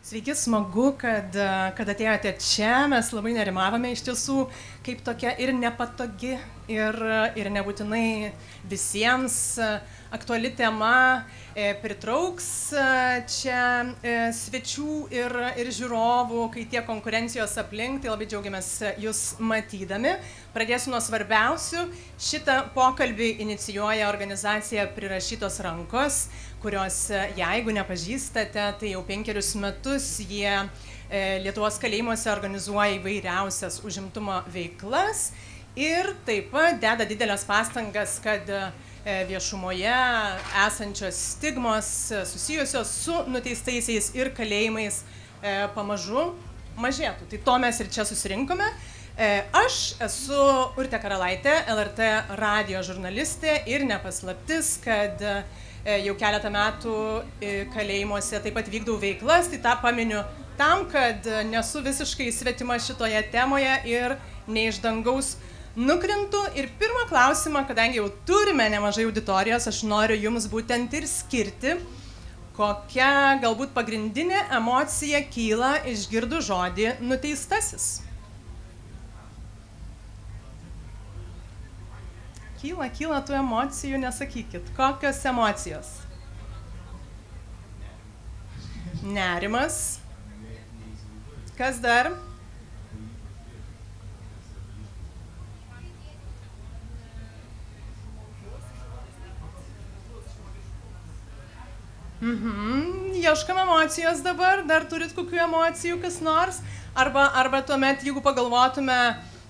Sveiki, smagu, kad atėjote čia. Mes labai nerimavome iš tiesų, kaip tokia ir nepatogi, ir nebūtinai visiems aktuali tema pritrauks čia svečių ir žiūrovų, kai tiek konkurencijos aplink, tai labai džiaugiamės jūs matydami. Pradėsiu nuo svarbiausių. Šitą pokalbį inicijuoja organizacija Prirašytos rankos, kurios, jeigu nepažįstate, tai jau 5 metus jie Lietuvos kalėjimuose organizuoja įvairiausias užimtumo veiklas ir taip pat deda didelės pastangas, kad viešumoje esančios stigmos susijusios su nuteistaisiais ir kalėjimais pamažu mažėtų. Tai to mes ir čia susirinkome. Aš esu Urtė Karalaitė, LRT radijo žurnalistė ir nepaslaptis, kad jau keletą metų kalėjimuose taip pat vykdau veiklas, tai tą paminiu tam, kad nesu visiškai svetima šitoje temoje ir ne iš dangaus nukrintu. Ir pirmą klausimą, kadangi jau turime nemažai auditorijos, aš noriu jums būtent ir skirti, kokia galbūt pagrindinė emocija kyla išgirdus žodį nuteistasis. Kyla tų emocijų, nesakykit. Kokios emocijos? Nerimas. Kas dar? Ieškam emocijos dabar. Dar turit kokių emocijų kas nors? Arba tuomet, jeigu pagalvotume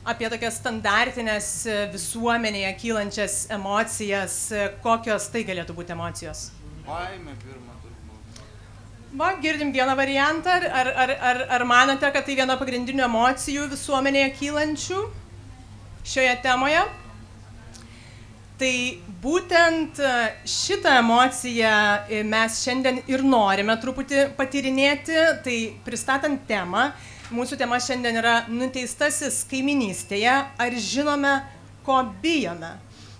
apie tokias standartinės visuomenėje kylančias emocijas, kokios tai galėtų būti emocijos? Baimė pirma turbūt. Va, girdim vieną variantą. Ar manote, kad tai viena pagrindinių emocijų visuomenėje kylančių šioje temoje? Tai būtent šitą emociją mes šiandien ir norime truputį patyrinėti, tai pristatant temą. Mūsų tema šiandien yra nuteistasis kaimynystėje. Ar žinome, ko bijome?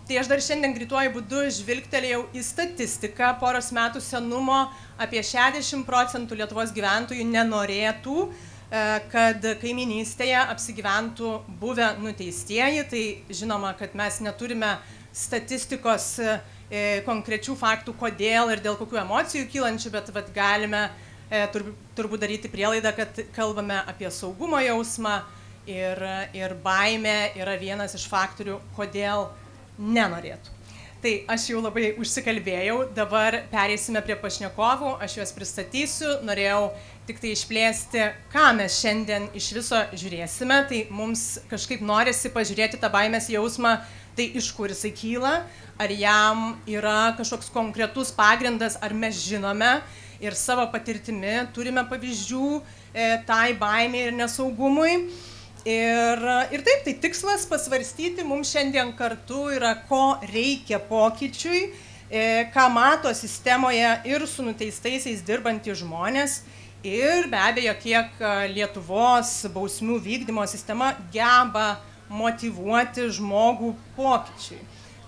Tai aš dar šiandien greituoju būdu žvilgtelėjau į statistiką poros metų senumo. Apie 60% Lietuvos gyventojų nenorėtų, kad kaimynystėje apsigyventų buvę nuteistieji. Tai žinoma, kad mes neturime statistikos konkrečių faktų, kodėl ir dėl kokių emocijų kylančių, bet galime turbūt daryti prielaidą, kad kalbame apie saugumo jausmą ir baimė yra vienas iš faktorių, kodėl nenorėtų. Tai aš jau labai užsikalbėjau, dabar pereisime prie pašnekovų, aš juos pristatysiu, norėjau tik tai išplėsti, ką mes šiandien iš viso žiūrėsime, tai mums kažkaip norisi pažiūrėti tą baimės jausmą, tai iš kur jisai kyla, ar jam yra kažkoks konkretus pagrindas, ar mes žinome, ir savo patirtimi turime pavyzdžių tai baimė ir nesaugumui. Ir taip, tai tikslas pasvarstyti mums šiandien kartu yra, ko reikia pokyčiui, ką mato sistemoje ir su nuteistaisiais dirbantys žmonės ir be abejo, kiek Lietuvos bausmių vykdymo sistema geba motyvuoti žmogų pokyčiui.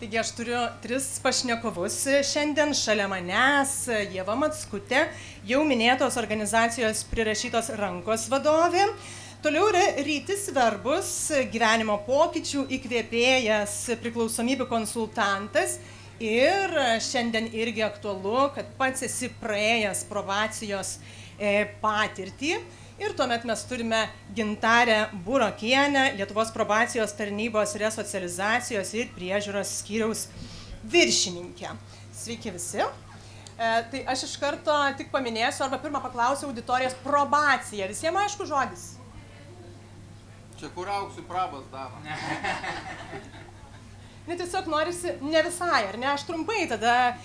Taigi aš turiu 3 pašnekovus šiandien šalia manęs. Ieva Mackutė, jau minėtos organizacijos Prirašytos rankos vadovė. Toliau yra Rytis Verbus, gyvenimo pokyčių įkvėpėjas, priklausomybių konsultantas. Ir šiandien irgi aktualu, kad pats esi praėjęs probacijos patirtį. Ir tuomet mes turime Gintarę Burokienę, Lietuvos probacijos tarnybos resocializacijos ir priežiūros skyriaus viršininkę. Sveiki visi. Tai aš iš karto tik paminėsiu, arba pirmą paklausiu auditorijos probacija. Visiems aišku žodis? Čia kur auksiu prabas daro. Tiesiog norisi ne visai, ar ne? Aš trumpai tada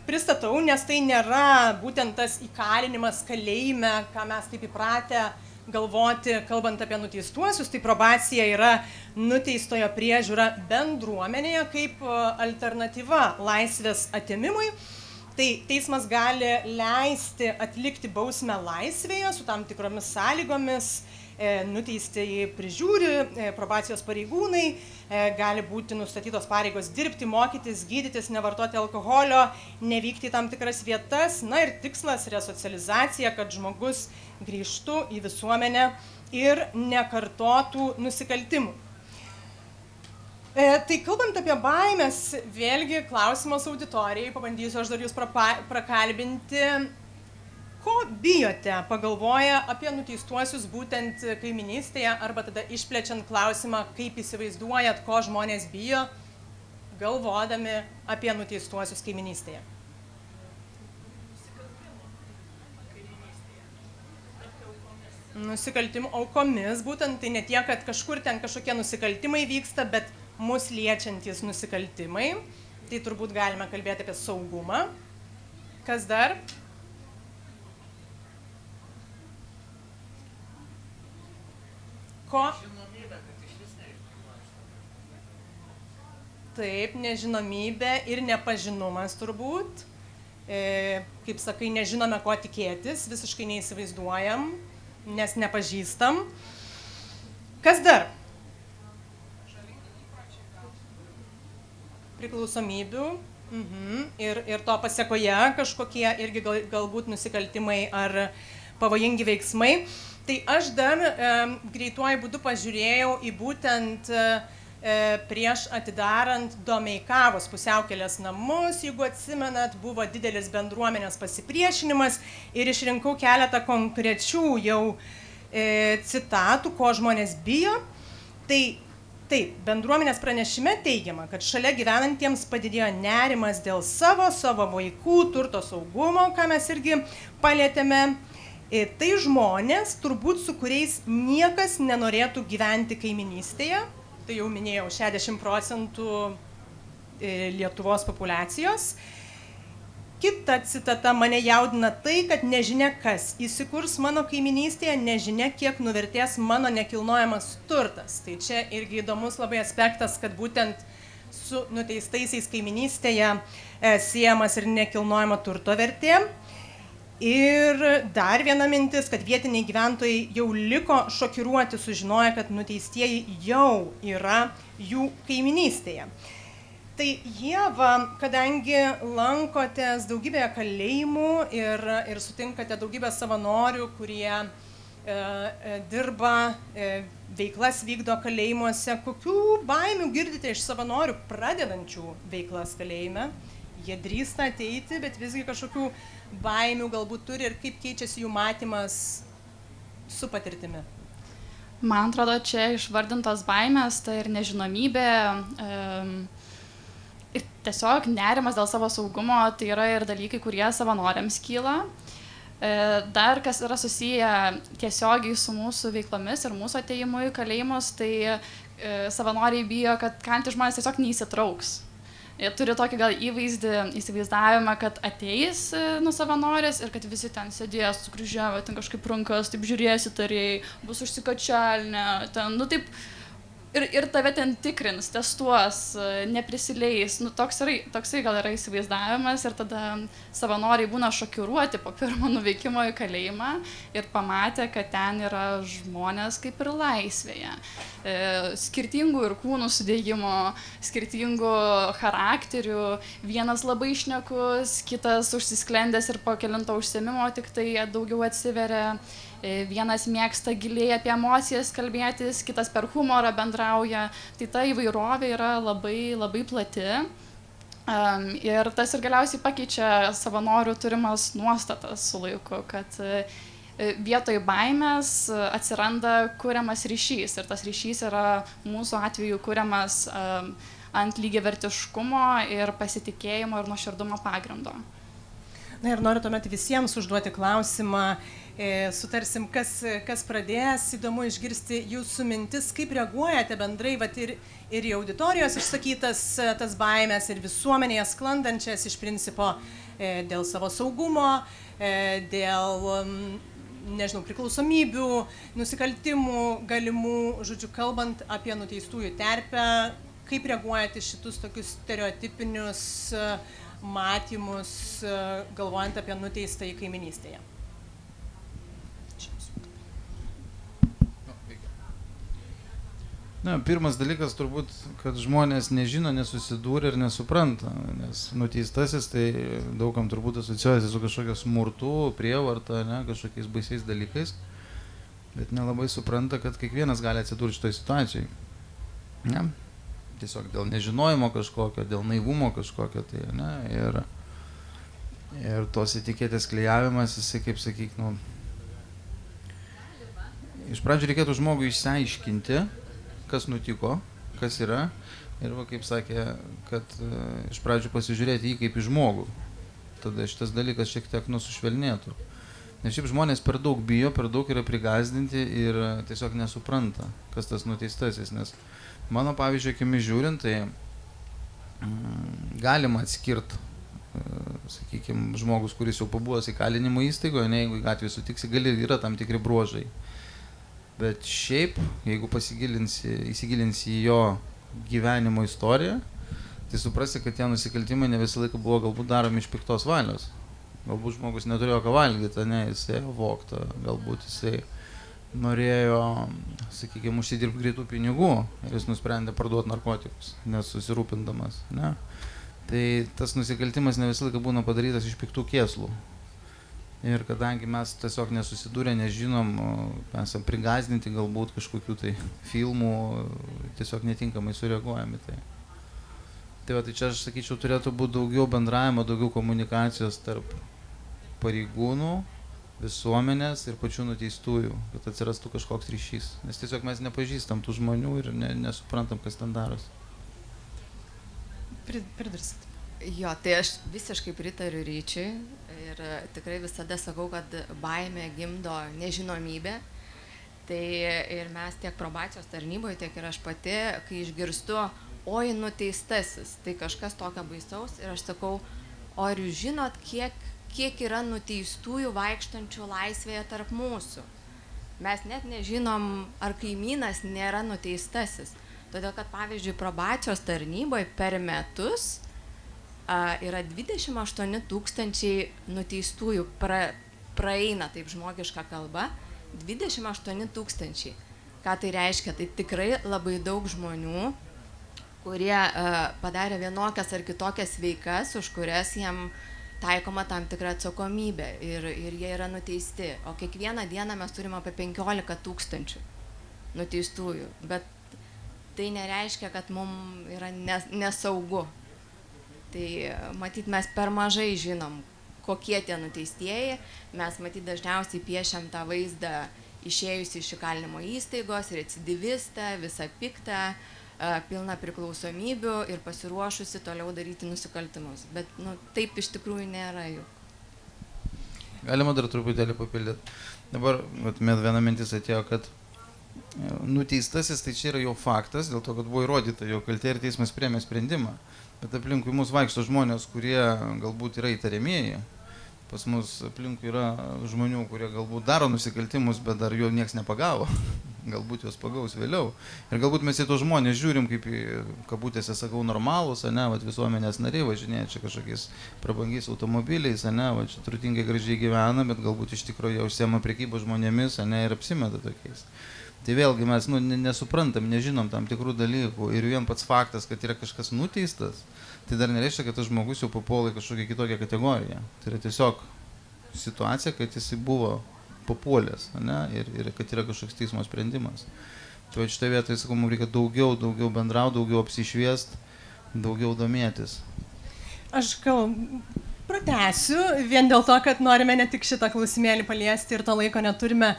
pristatau, nes tai nėra būtent tas įkalinimas kalėjime, ką mes taip įpratę galvoti, kalbant apie nuteistuosius. Tai probacija yra nuteistojo priežiūra bendruomenėje kaip alternatyva laisvės atėmimui. Tai teismas gali leisti atlikti bausmę laisvėje su tam tikromis sąlygomis nuteistieji prižiūri, probacijos pareigūnai, gali būti nustatytos pareigos dirbti, mokytis, gydytis, nevartoti alkoholio, nevykti į tam tikras vietas. Na ir tikslas resocializacija, kad žmogus grįžtų į visuomenę ir nekartotų nusikaltimų. Tai kalbant apie baimės, vėlgi klausimas auditorijai, pabandysiu aš dar jūs prakalbinti. Ko bijote, pagalvoję apie nuteistuosius būtent kaiminystėje, arba tada išplečiant klausimą, kaip įsivaizduojat, ko žmonės bijo, galvodami apie nuteistuosius kaiminystėje? Nusikaltimų aukomis, būtent tai ne tiek, kad kažkur ten kažkokie nusikaltimai vyksta, bet mus liečiantys nusikaltimai. Tai turbūt galime kalbėti apie saugumą. Kas dar? Ko? Nežinomybė, kad iš vis nežinomas. Taip, nežinomybė ir nepažinumas turbūt. Kaip sakai, nežinome, ko tikėtis, visiškai neįsivaizduojam, nes nepažįstam. Kas dar? Priklausomybių. Ir to pasiekoje kažkokie irgi galbūt nusikaltimai ar pavojingi veiksmai. Tai aš dar greituoju būdu pažiūrėjau į būtent prieš atidarant Domeikavos pusiaukelės namus, jeigu atsimenat, buvo didelis bendruomenės pasipriešinimas ir išrinkau keletą konkrečių jau citatų, ko žmonės bijo. Tai taip, bendruomenės pranešime teigiama, kad šalia gyvenantiems padidėjo nerimas dėl savo vaikų, turto saugumo, ką mes irgi palietėme. Tai žmonės, turbūt su kuriais niekas nenorėtų gyventi kaiminystėje, tai jau minėjau 60% Lietuvos populiacijos. Kita citata: mane jaudina tai, kad nežinia kas įsikurs mano kaiminystėje, nežinia kiek nuvertės mano nekilnojamas turtas. Tai čia irgi įdomus labai aspektas, kad būtent su nuteistaisiais kaiminystėje siejamas ir nekilnojamo turto vertė. Ir dar viena mintis, kad vietiniai gyventojai jau liko šokiruoti sužinoję, kad nuteistieji jau yra jų kaiminystėje. Tai Ieva, kadangi lankotės daugybėje kalėjimų ir sutinkate daugybę savanorių, kurie dirba, veiklas vykdo kalėjimuose, kokių baimių girdite iš savanorių pradedančių veiklas kalėjime? Jie drįsta ateiti, bet visgi kažkokių baimių galbūt turi ir kaip keičiasi jų matymas su patirtimi? Man atrodo, čia išvardintos baimės, tai ir nežinomybė, ir tiesiog nerimas dėl savo saugumo, tai yra ir dalykai, kurie savanoriams kyla. Dar kas yra susiję tiesiogiai su mūsų veiklomis ir mūsų atėjimu į kalėjimus, tai savanoriai bijo, kad kalti žmonės tiesiog neįsitrauks. Jie turi tokį gal įsivaizdavimą, kad ateis savanoris ir kad visi ten sėdės, sukryžiavę, ten kažkaip rankas, taip žiūrės įtariai, bus užsikačialinę, ten, taip, ir tave ten tikrins, testuos, neprisileis. Toksai gal yra įsivaizdavimas ir tada savanoriai būna šokiruoti po pirmo nuveikimo į kalėjimą ir pamatė, kad ten yra žmonės kaip ir laisvėje. Skirtingų ir kūnų sudėjimo, skirtingų charakterių. Vienas labai šnekus, kitas užsisklendęs ir po kelinto užsiėmimo tik tai daugiau atsiveria. Vienas mėgsta giliai apie emocijas kalbėtis, kitas per humorą bendrauja. Tai ta įvairovė yra labai, labai plati. Ir tas ir galiausiai pakeičia savanorių turimas nuostatas su laiku, kad vietoj baimės atsiranda kuriamas ryšys. Ir tas ryšys yra mūsų atveju kuriamas ant lygiavertiškumo ir pasitikėjimo ir nuoširdumo pagrindo. Na ir noriu tuomet visiems užduoti klausimą, sutarsim, kas pradės, įdomu išgirsti jūsų mintis, kaip reaguojate bendrai ir į auditorijos išsakytas tas baimės ir visuomenėje sklandančias iš principo dėl savo saugumo, dėl, nežinau, priklausomybių, nusikaltimų galimų, žodžiu, kalbant apie nuteistųjų terpę, kaip reaguojate šitus tokius stereotipinius matymus, galvojant apie nuteistą į kaiminystėje? Na, pirmas dalykas turbūt, kad žmonės nežino, nesusidūrė ir nesupranta, nes nuteistasis tai daugam turbūt asociuojasi su kažkokia smurtu, prievarta, ne, kažkokiais baisiais dalykais, bet nelabai supranta, kad kiekvienas gali atsidurti šitoj situacijai. Ne? Tiesiog dėl nežinojimo kažkokio, dėl naivumo kažkokio, tai, ne, ir tos etiketės klijavimas, jisai, kaip sakyk, nu, iš pradžių reikėtų žmogui išsiaiškinti, kas nutiko, kas yra, ir va, kaip sakė, kad iš pradžių pasižiūrėti jį kaip į žmogų. Tada šitas dalykas šiek tiek nusušvelnėtų. Nes šiaip žmonės per daug bijo, per daug yra prigazdinti ir tiesiog nesupranta, kas tas nuteistasis. Nes mano, pavyzdžiui, akimis žiūrint, tai galima atskirti, sakykime, žmogus, kuris jau pabuvęs įkalinimo įstaigoje, ne, jeigu į gatvę sutiksi, yra tam tikri bruožai. Bet šiaip, jeigu įsigilinsi į jo gyvenimo istoriją, tai suprasi, kad tie nusikaltimai ne visą laiką buvo galbūt daromi iš piktos valios. Galbūt žmogus neturėjo ką valgyti, ne, jisai vogta, galbūt jisai norėjo, sakykime, užsidirbti greitų pinigų ir jis nusprendė parduoti narkotikus, nesusirūpindamas, ne. Tai tas nusikaltimas ne visą laiką būna padarytas iš piktų kėslų. Ir kadangi mes tiesiog nesusidūrę, nežinom, esam prigazdinti galbūt kažkokių tai filmų, tiesiog netinkamai sureaguojami. Tai čia aš sakyčiau, turėtų būti daugiau bendravimo, daugiau komunikacijos tarp pareigūnų, visuomenės ir pačių nuteistųjų, kad atsirastų kažkoks ryšys. Nes tiesiog mes nepažįstam tų žmonių ir nesuprantam, kas ten darosi. Pridursit. Jo, tai aš visiškai pritariu Ryčiui ir tikrai visada sakau, kad baimė gimdo nežinomybę. Tai ir mes tiek probacijos tarnyboje, tiek ir aš pati, kai išgirstu, oi nuteistasis, tai kažkas tokio baisaus ir aš sakau, o ar jūs žinot, kiek yra nuteistųjų vaikštančių laisvėje tarp mūsų? Mes net nežinom, ar kaimynas nėra nuteistasis. Todėl, kad pavyzdžiui, probacijos tarnyboje per metus yra 28 000 nuteistųjų, praeina taip žmogiška kalba, 28 000. Ką tai reiškia? Tai tikrai labai daug žmonių, kurie padarė vienokias ar kitokias veikas, už kurias jiem taikoma tam tikra atsakomybė ir jie yra nuteisti. O kiekvieną dieną mes turime apie 15 000 nuteistųjų. Bet tai nereiškia, kad mums yra nesaugu. Tai matyt, mes per mažai žinom, kokie tie nuteistieji. Mes matyt dažniausiai piešiam tą vaizdą išėjusi iš įkalinimo įstaigos, recidivistą, visą piktą, pilną priklausomybių ir pasiruošusi toliau daryti nusikaltimus. Bet taip iš tikrųjų nėra jų. Galima dar truputėlį papildyti. Dabar viena mintis atėjo, kad nuteistasis tai čia yra jo faktas, dėl to, kad buvo įrodyta jo kaltė ir teismas priėmė sprendimą. Bet aplinkui mus vaikšto žmonės, kurie galbūt yra įtariamieji. Pas mus aplinkui yra žmonių, kurie galbūt daro nusikaltimus, bet dar jo nieks nepagavo. Galbūt juos pagaus vėliau. Ir galbūt mes į tos žmonės žiūrim kaip į, kabutėse sakau, normalus, visuomenės nariai, važinėja čia kažkokiais prabangiais automobiliais, čia turtingai gražiai gyvena, bet galbūt iš tikrųjų jie užsiema prekybą žmonėmis, ir apsimeta tokiais. Tai vėlgi mes nesuprantam, nežinom tam tikrų dalykų ir vien pats faktas, kad yra kažkas nuteistas, tai dar nereiškia, kad tas žmogus jau papuola į kažkokią kitokią kategoriją. Tai yra tiesiog situacija, kad jisai buvo papuolęs, ir kad yra kažkoks teismo sprendimas. Tai šitoje vietoje, sakau, mums reikia daugiau bendrauti, daugiau apsišviest, daugiau domėtis. Aš gal pratęsiu, vien dėl to, kad norime ne tik šitą klausimėlį paliesti ir to laiko neturime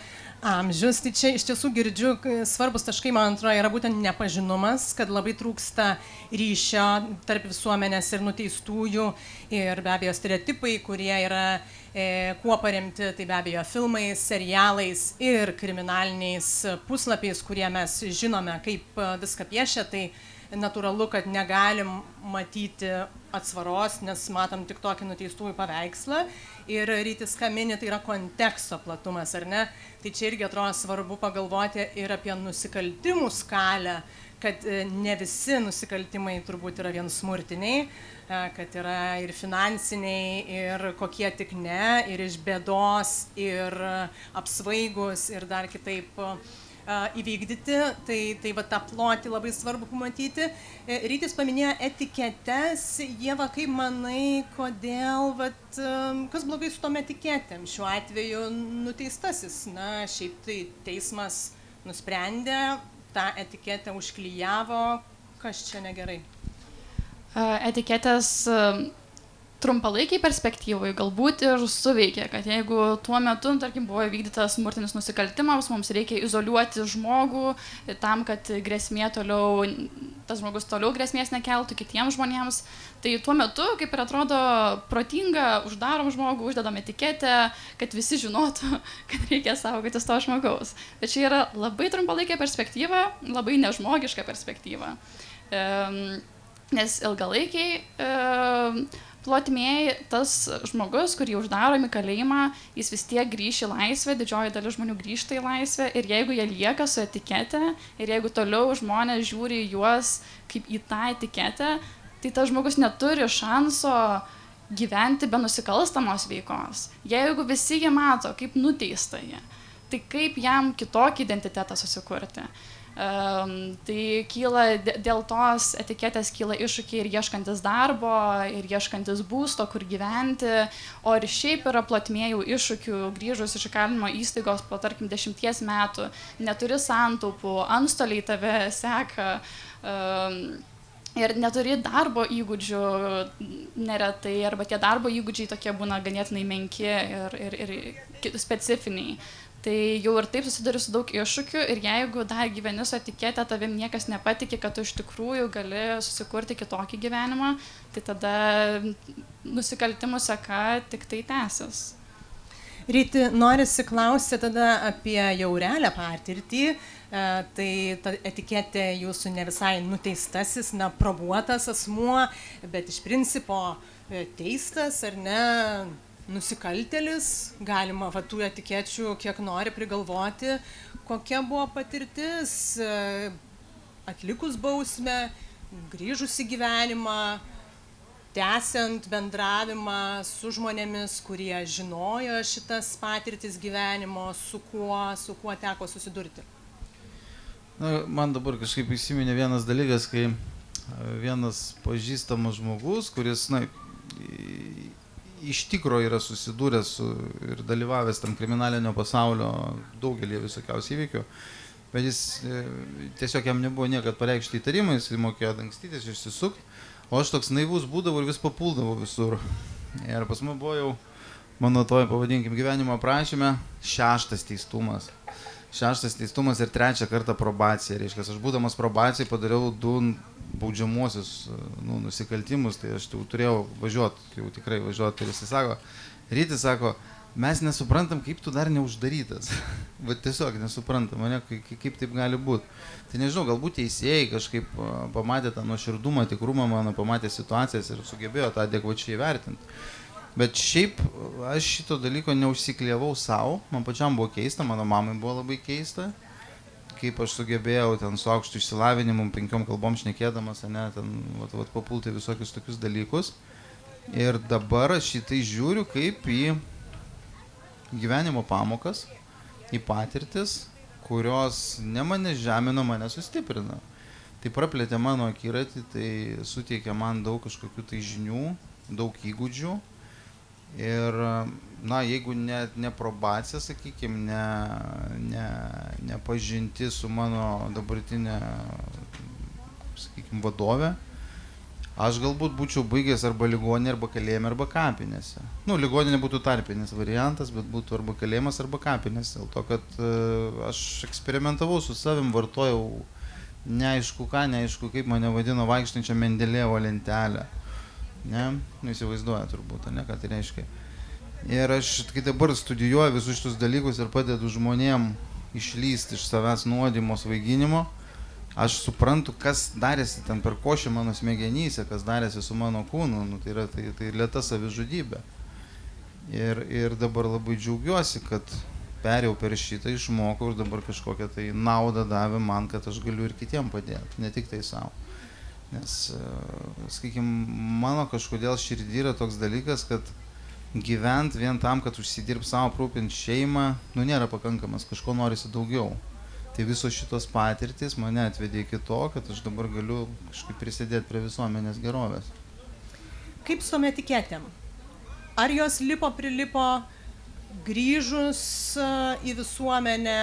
amžius. Tai čia iš tiesų girdžiu, svarbus taškai, man atrodo, yra būtent nepažinumas, kad labai trūksta ryšio tarp visuomenės ir nuteistųjų ir be abejo stereotipai, kurie yra kuo paremti, tai be abejo filmais, serialais ir kriminaliniais puslapiais, kurie mes žinome, kaip viską piešia, tai natūralu, kad negalim matyti atsvaros, nes matom tik tokį nuteistųjų paveikslą. Ir Rytis ką mini, tai yra konteksto platumas, ar ne? Tai čia irgi atrodo svarbu pagalvoti ir apie nusikaltimų skalę, kad ne visi nusikaltimai turbūt yra vien smurtiniai, kad yra ir finansiniai, ir kokie tik ne, ir iš bėdos, ir apsvaigus, ir dar kitaip įvykdyti, tai va tą plotį labai svarbu pamatyti. Rytis paminėjo etiketes. Ieva, kaip manai, kodėl, vat, kas blogai su tom etiketėm? Šiuo atveju nuteistasis, na, šiaip tai teismas nusprendė, tą etiketę užklijavo, kas čia negerai? Etiketės trumpalaikiai perspektyvai galbūt ir suveikė, kad jeigu tuo metu, tarkim, buvo įvykdytas smurtinis nusikaltimas, mums reikia izoliuoti žmogų tam, kad grėsmė toliau, tas žmogus toliau grėsmės nekeltų kitiems žmonėms, tai tuo metu, kaip ir atrodo protinga, uždarom žmogų, uždedam etiketę, kad visi žinotų, kad reikia saugotis to žmogaus. Bet čia yra labai trumpalaikė perspektyva, labai nežmogiška perspektyva. Nes ilgalaikiai plotmėj tas žmogus, kurį uždarom į kalėjimą, jis vis tiek grįš į laisvę, didžioji dalis žmonių grįžta į laisvę ir jeigu jie lieka su etikete ir jeigu toliau žmonės žiūri į juos kaip į tą etiketę, tai tas žmogus neturi šanso gyventi be nusikalstamos veikos. Jeigu visi jį mato kaip nuteistąjį, tai kaip jam kitokį identitetą susikurti? Tai kyla, dėl tos etiketės kyla iššūkiai ir ieškantis darbo, ir ieškantis būsto, kur gyventi, o ir šiaip yra plotmėjų iššūkių grįžus iš įkalinimo įstaigos po, tarkim, 10 metų, neturi santaupų, antstoliai tave seka ir neturi darbo įgūdžių neretai, arba tie darbo įgūdžiai tokie būna ganėtinai menki ir specifiniai. Tai jau ir taip susiduri su daug iššūkių ir jeigu dar gyveni su etikete, tavim niekas nepatikė, kad tu iš tikrųjų gali susikurti kitokį gyvenimą, tai tada nusikaltimų seka tik tai tęsis. Ryti, norisi klausyti tada apie jau realią patirtį. Tai ta etiketė jūsų ne visai nuteistasis, na, probuotas asmuo, bet iš principo teistas ar ne, nusikaltėlis, galima va tų etikečių kiek nori prigalvoti. Kokia buvo patirtis atlikus bausmę, grįžus į gyvenimą, tęsiant bendravimą su žmonėmis, kurie žinojo šitas patirtis gyvenimo, su kuo teko susidurti? Na, man dabar kažkaip įsiminė vienas dalykas, kai vienas pažįstamas žmogus, kuris, na, iš tikro yra susidūręs ir dalyvavęs tam kriminalinio pasaulio daugelį visokiausių įvykių, bet jis tiesiog jam nebuvo niekad pareikšti įtarimai, jis mokėjo dangstytis, išsisukti, o aš toks naivus būdavau ir vis papuldavau visur. Ir pas mus buvo jau, mano toj, pavadinkim, gyvenimo aprašyme, 6 teistumas. 6 teistumas ir 3 kartą probacija. Reiškia, aš būdamas probacijai padariau 2 baudžiamuosius nusikaltimus, tai aš turėjau važiuoti, jau tikrai važiuoti. Ir jis sako, Rytis sako, mes nesuprantam, kaip tu dar neuždarytas. Bet tiesiog nesuprantam, mane, kaip taip gali būti. Tai nežinau, galbūt teisėjai kažkaip pamatė tą nuoširdumą, tikrumą mano, pamatė situacijas ir sugebėjo tą adekvačiai įvertinti. Bet šiaip aš šito dalyko neužsiklijavau savo, man pačiam buvo keista, mano mamai buvo labai keista, kaip aš sugebėjau ten su aukštu išsilavinimu, 5 kalbom šnekėdamas, ne, ten papulti visokius tokius dalykus. Ir dabar aš šitai žiūriu kaip į gyvenimo pamokas, į patirtis, kurios ne mane žemino, mane sustiprina. Tai praplėtė mano akiratį, tai suteikė man daug kažkokių tai žinių, daug įgūdžių. Ir, na, jeigu ne probacija, sakykime, ne pažinti su mano dabartinė, sakykime, vadovė, aš galbūt būčiau baigęs arba ligoninėje, arba kalėjime, arba kapinėse. Nu, ligoninė būtų tarpinis variantas, bet būtų arba kalėjimas, arba kapinėse. Dėl to, kad aš eksperimentavau su savim, vartojau neaišku ką, neaišku kaip, mane vadino vaikštančią Mendelėjevo lentelę. Ne? Nu, įsivaizduoja turbūt, ne, ką tai reiškia. Ir aš, kai dabar studijuoju visus šitus dalykus ir padedu žmonėm išlysti iš savęs nuodimo, svaiginimo, aš suprantu, kas darėsi ten per košę mano smegenyse, kas darėsi su mano kūnu, nu, tai lėta savižudybė. Ir dabar labai džiaugiuosi, kad perėjau per šitą, išmokau ir dabar kažkokią tai naudą davė man, kad aš galiu ir kitiem padėti, ne tik tai savo. Nes, sakykime, mano kažkodėl širdį yra toks dalykas, kad gyvent vien tam, kad užsidirb savo, aprūpint šeimą, nu nėra pakankamas, kažko norisi daugiau. Tai visos šitos patirtys mane atvedė iki to, kad aš dabar galiu kažkaip prisidėti prie visuomenės gerovės. Kaip su tom etiketėm? Ar jos prilipo grįžus į visuomenę,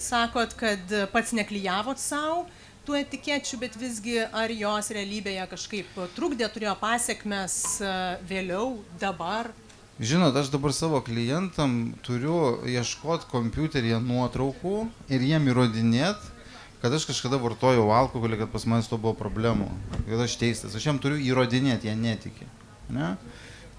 sakot, kad pats neklijavot savo tų etikečių, bet visgi ar jos realybėje kažkaip trukdė, turėjo pasiekmes vėliau, dabar? Žinot, aš dabar savo klientam turiu ieškoti kompiuteryje nuotraukų ir jiem įrodinėt, kad aš kažkada vartojau alkoholį, kad pas manęs to buvo problemų, kad aš teistas. Aš jiem turiu įrodinėti, jie netiki. Ne?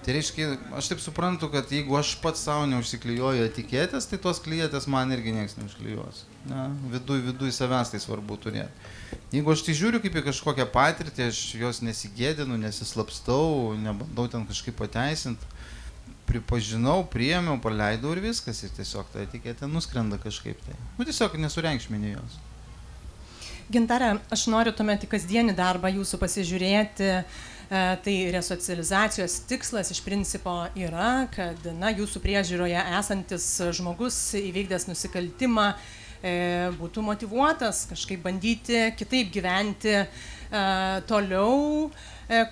Tai reiškia, aš taip suprantu, kad jeigu aš pats savo neužsiklijuoju etiketės, tai tos klietės man irgi nieks neužklijuos. Ne? Viduj savęs tai svarbu turėti. Jeigu aš tai žiūriu kaip į kažkokią patirtį, aš jos nesigėdinu, nesislapstau, nebandau ten kažkaip pateisinti, pripažinau, priėmiau, paleidau ir viskas. Ir tiesiog ta etiketė nuskrenda kažkaip tai. Tiesiog nesureikšmini jos. Gintare, aš noriu tuomet į kasdienį darbą jūsų pasižiūrėti. Tai resocializacijos tikslas iš principo yra, kad jūsų priežiūroje esantis žmogus įvykdęs nusikaltimą būtų motyvuotas kažkaip bandyti kitaip gyventi toliau.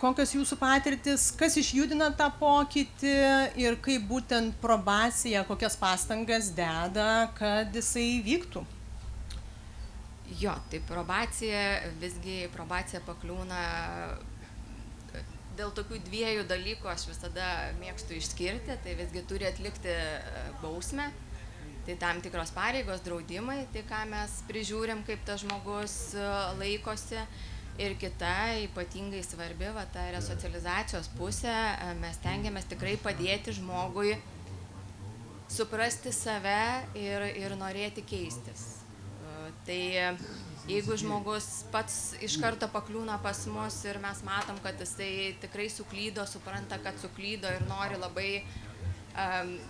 Kokios jūsų patirtis, kas išjudina tą pokytį ir kaip būtent probacija, kokias pastangas deda, kad jisai vyktų? Jo, tai probacija pakliūna dėl tokių dviejų dalykų, aš visada mėgstu išskirti, tai visgi turi atlikti bausmę, tai tam tikros pareigos, draudimai, tai ką mes prižiūrim, kaip tas žmogus laikosi. Ir kita ypatingai svarbi, ta resocializacijos pusė, mes tengiamės tikrai padėti žmogui suprasti save ir norėti keistis. Tai jeigu žmogus pats iš karto pakliūna pas mus ir mes matom, kad jisai tikrai suklydo, supranta, kad suklydo ir nori labai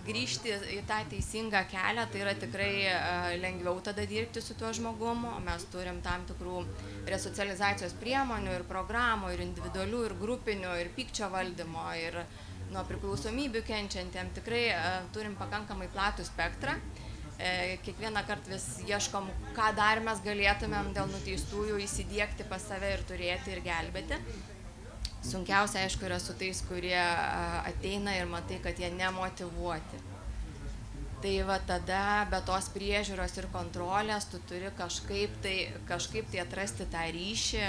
grįžti į tą teisingą kelią, tai yra tikrai lengviau tada dirbti su tuo žmogumu. Mes turim tam tikrų resocializacijos priemonių ir programų, ir individualių, ir grupinių, ir pykčio valdymo, ir nuo priklausomybių kenčiantiem. Tikrai turim pakankamai platų spektrą. Kiekvieną kartą vis ieškom, ką dar mes galėtumėm dėl nuteistųjų įsidiegti pas save ir turėti ir gelbėti. Sunkiausia, aišku, yra su tais, kurie ateina ir matai, kad jie nemotyvuoti. Tai tada be tos priežiūros ir kontrolės tu turi kažkaip tai atrasti tą ryšį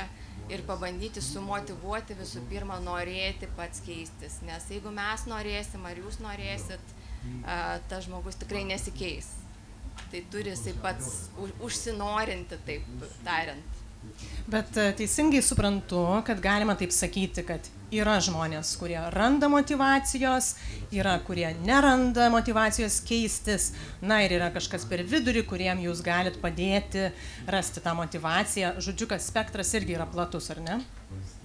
ir pabandyti sumotyvuoti visų pirma, norėti pats keistis. Nes jeigu mes norėsim ar jūs norėsit, tas žmogus tikrai nesikeis. Tai turi jisai pats užsinorinti, taip tariant. Bet teisingai suprantu, kad galima taip sakyti, kad yra žmonės, kurie randa motyvacijos, yra kurie neranda motyvacijos keistis, ir yra kažkas per vidurį, kuriem jūs galit padėti rasti tą motyvaciją. Žodžiu, kad spektras irgi yra platus, ar ne?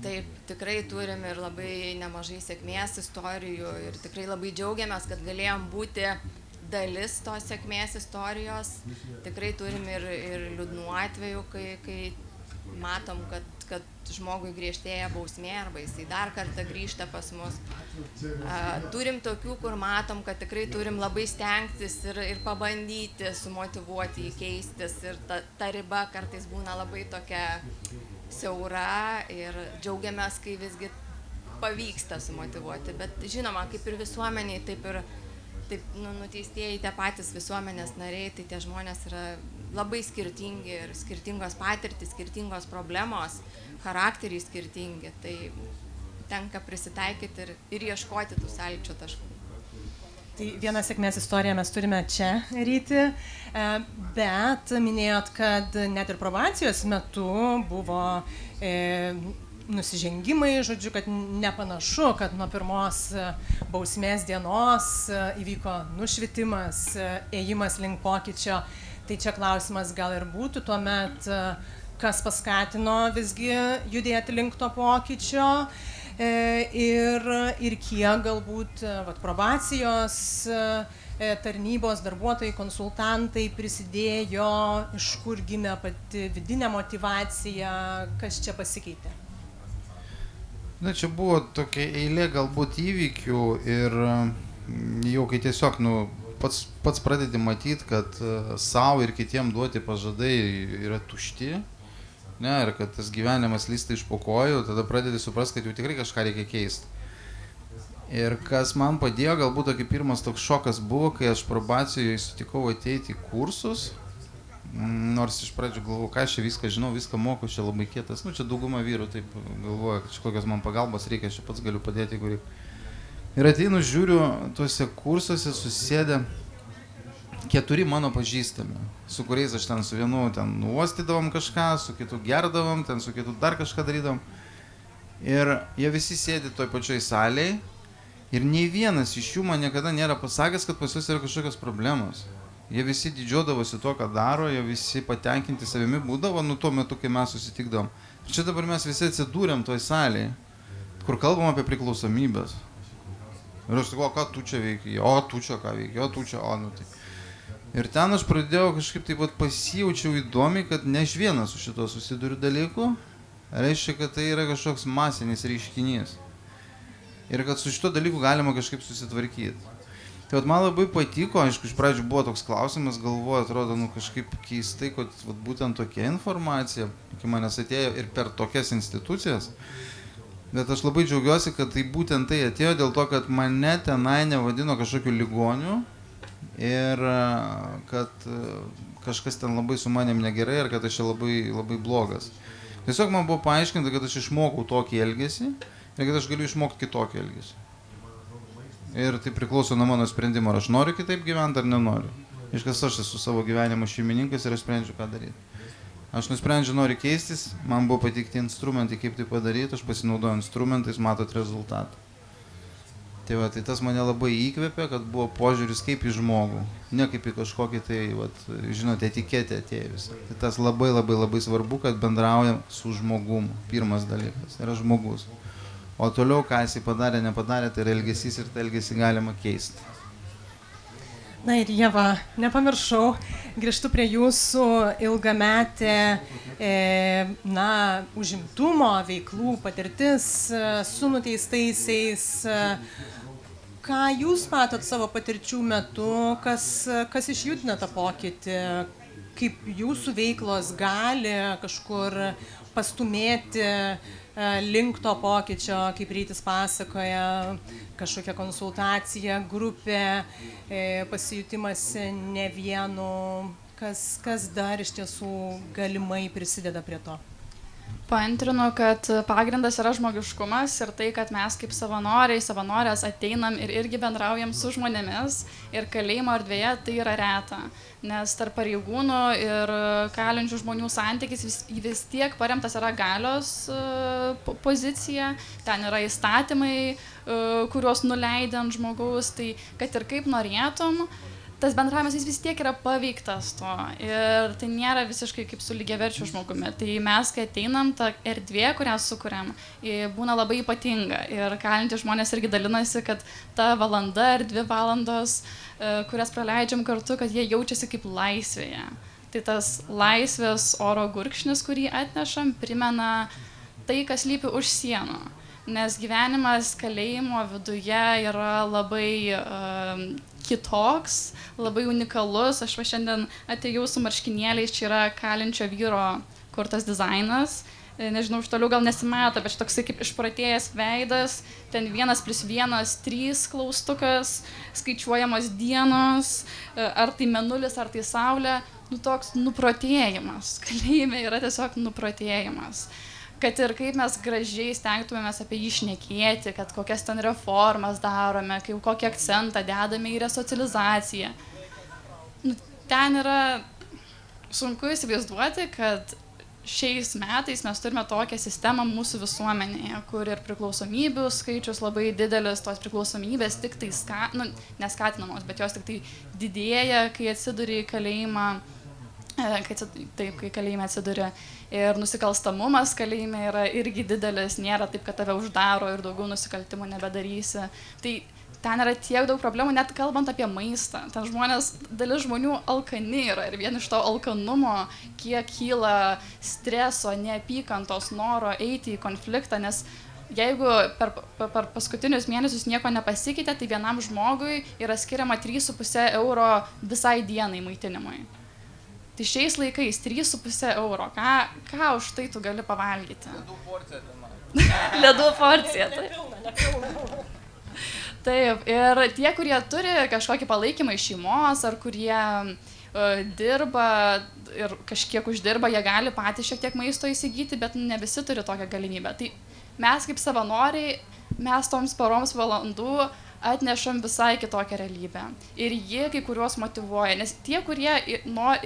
Taip, tikrai turim ir labai nemažai sėkmės istorijų ir tikrai labai džiaugiamės, kad galėjom būti dalis tos sėkmės istorijos. Tikrai turim ir liūdnų atvejų, kai matom, kad žmogui griežtėja bausmė arba jisai dar kartą grįžta pas mus. Turim tokių, kur matom, kad tikrai turim labai stengtis ir pabandyti sumotyvuoti jį keistis. Ir ta riba kartais būna labai tokia siaura ir džiaugiamės, kai visgi pavyksta sumotyvuoti. Bet žinoma, kaip ir visuomeniai, taip nuteistieji tie patys visuomenės nariai, tai tie žmonės yra labai skirtingi ir skirtingos patirtys, skirtingos problemos, charakteriai skirtingi, tai tenka prisitaikyti ir ieškoti tų sąlyčio taškų. Tai vieną sėkmės istoriją mes turime čia, Ryti, bet minėjot, kad net ir probacijos metu buvo nusižengimai, žodžiu, kad nepanašu, kad nuo pirmos bausmės dienos įvyko nušvitimas, ėjimas link pokyčio. Tai čia klausimas gal ir būtų tuomet, kas paskatino visgi judėti link to pokyčio ir kiek galbūt probacijos tarnybos darbuotojai, konsultantai prisidėjo, iš kur gimė pati vidinė motyvacija, kas čia pasikeitė? Čia buvo tokia eilė galbūt įvykių ir jau kai tiesiog pats pradedi matyti, kad savo ir kitiem duoti pažadai yra tušti, ne, ir kad tas gyvenimas lysta iš po kojų, tada pradedi suprasti, kad jau tikrai kažką reikia keisti. Ir kas man padėjo, galbūt tokį pirmas toks šokas buvo, kai aš probacijoje sutikau ateiti į kursus, nors iš pradžių galvoju, ką aš čia viską žinau, viską moku, čia labai kietas, čia dauguma vyrų taip galvoja, kad kokios man pagalbos reikia, aš čia pats galiu padėti, jeigu reikia. Ir ateinu, žiūriu, tuose kursuose susėdę 4 mano pažįstami, su kuriais aš ten su vienu ten uostydavom kažką, su kitu gerdavom, ten su kitu dar kažką darydavom. Ir jie visi sėdi toj pačioj salėj ir nei vienas iš jų man niekada nėra pasakęs, kad pas juos yra kažkokios problemos. Jie visi didžiuodavosi to, ką daro, jie visi patenkinti savimi būdavo, tuo metu, kai mes susitikdavom. Ir čia dabar mes visi atsidūrėm toj salėje, kur kalbam apie priklausomybės. Ir aš sakau, ką tu čia veiki, o tu čia ką veiki, o tu čia, tai. Ir ten aš pradėjau kažkaip taip pat pasijaučiau įdomiai, kad ne aš vienas su šito susiduriu dalyku, reiškia, kad tai yra kažkoks masinis reiškinys. Ir kad su šito dalyku galima kažkaip susitvarkyti. Tai man labai patiko, aišku, iš pradžių buvo toks klausimas, galvoju, atrodo, kažkaip keistai, kad būtent tokia informacija, kai manęs atėjo ir per tokias institucijas, bet aš labai džiaugiuosi, kad tai būtent tai atėjo dėl to, kad mane tenai nevadino kažkokiu ligoniu ir kad kažkas ten labai su manim negerai ir kad aš čia labai, labai blogas. Tiesiog man buvo paaiškinta, kad aš išmokau tokį elgesį ir kad aš galiu išmokti kitokį elgesį. Ir tai priklauso nuo mano sprendimo, ar aš noriu kitaip gyventi ar nenoriu. Iškas aš esu savo gyvenimo šeimininkas ir aš sprendžiu, ką daryti. Aš nusprendžiu, noriu keistis, man buvo pateikti instrumentai, kaip tai padaryti, aš pasinaudoju instrumentais, matot rezultatą. Tai tas mane labai įkvėpė, kad buvo požiūris kaip į žmogų, ne kaip į kažkokį tai, žinote, etiketę atėjus. Tai tas labai labai labai svarbu, kad bendraujam su žmogumu, pirmas dalykas, yra žmogus. O toliau, ką jisai padarė, nepadarė, tai yra elgesys ir tą elgesį galima keisti. Na ir Ieva, nepamiršau, grįžtu prie jūsų ilgametė užimtumo, veiklų patirtis su nuteistaisiais. Ką jūs matot savo patirčių metu, kas išjudina tą pokytį, kaip jūsų veiklos gali kažkur pastumėti link to pokyčio, kaip Rytis pasakoja, kažkokia konsultacija, grupė, pasijutimas ne vienu, kas dar iš tiesų galimai prisideda prie to? Paantrinu, kad pagrindas yra žmogiškumas ir tai, kad mes kaip savanorės ateinam ir irgi bendraujam su žmonėmis ir kalėjimo erdvėje tai yra reta, nes tarp pareigūnų ir kalinčių žmonių santykis vis tiek paremtas yra galios pozicija, ten yra įstatymai, kuriuos nuleidė ant žmogaus, tai kad ir kaip norėtum, tas bendravimas vis tiek yra paveiktas to ir tai nėra visiškai kaip su lygiaverčiu žmogumi. Tai mes, kai ateinam, ta erdvė, kurią sukuriam, būna labai ypatinga ir kalintys žmonės irgi dalinasi, kad ta valanda ar 2 valandos, kurias praleidžiam kartu, kad jie jaučiasi kaip laisvėje. Tai tas laisvės oro gurkšnis, kurį atnešam, primena tai, kas slypi už sienų. Nes gyvenimas kalėjimo viduje yra labai kitoks, labai unikalus. Aš šiandien atėjau su marškinėliais, čia yra kalinčio vyro kurtas dizainas. Nežinau, iš toliau gal nesimato, bet toksai kaip išprotėjęs veidas, ten 1+1, 3 klaustukas, skaičiuojamos dienos, ar tai mėnulis, ar tai saulė, toks nuprotėjimas. Kalėjime yra tiesiog nuprotėjimas. Kad ir kaip mes gražiai stengtumėmės apie jį šnekėti, kad kokias ten reformas darome, kokį akcentą dedame į resocializaciją. Ten yra sunku įsivaizduoti, kad šiais metais mes turime tokią sistemą mūsų visuomenėje, kur ir priklausomybių skaičius labai didelis, tos priklausomybės tik tai neskatinamos, bet jos tik tai didėja, kai atsiduri į kalėjimą. Kai kalėjime atsiduria ir nusikalstamumas kalėjime yra irgi didelis, nėra taip, kad tave uždaro ir daugiau nusikaltimų nebedarysi. Tai ten yra tiek daug problemų, net kalbant apie maistą. Ten dalis žmonių alkani yra ir vien iš to alkanumo, kiek kyla streso, neapykantos, noro eiti į konfliktą, nes jeigu per paskutinius mėnesius nieko nepasikeitė, tai vienam žmogui yra skiriama 3,5 euro visai dienai maitinimui. Tai šiais laikais 3,5 euro. Ką už tai tu gali pavalgyti? Ledų porcija ten man. Ledų porcija. Taip, ir tie, kurie turi kažkokį palaikymą iš šeimos, ar kurie dirba ir kažkiek uždirba, jie gali patys šiek tiek maisto įsigyti, bet ne visi turi tokią galimybę. Tai mes kaip savanoriai, mes toms poroms valandų atnešam visai kitokią realybę. Ir jie kai kuriuos motyvuoja, nes tie, kurie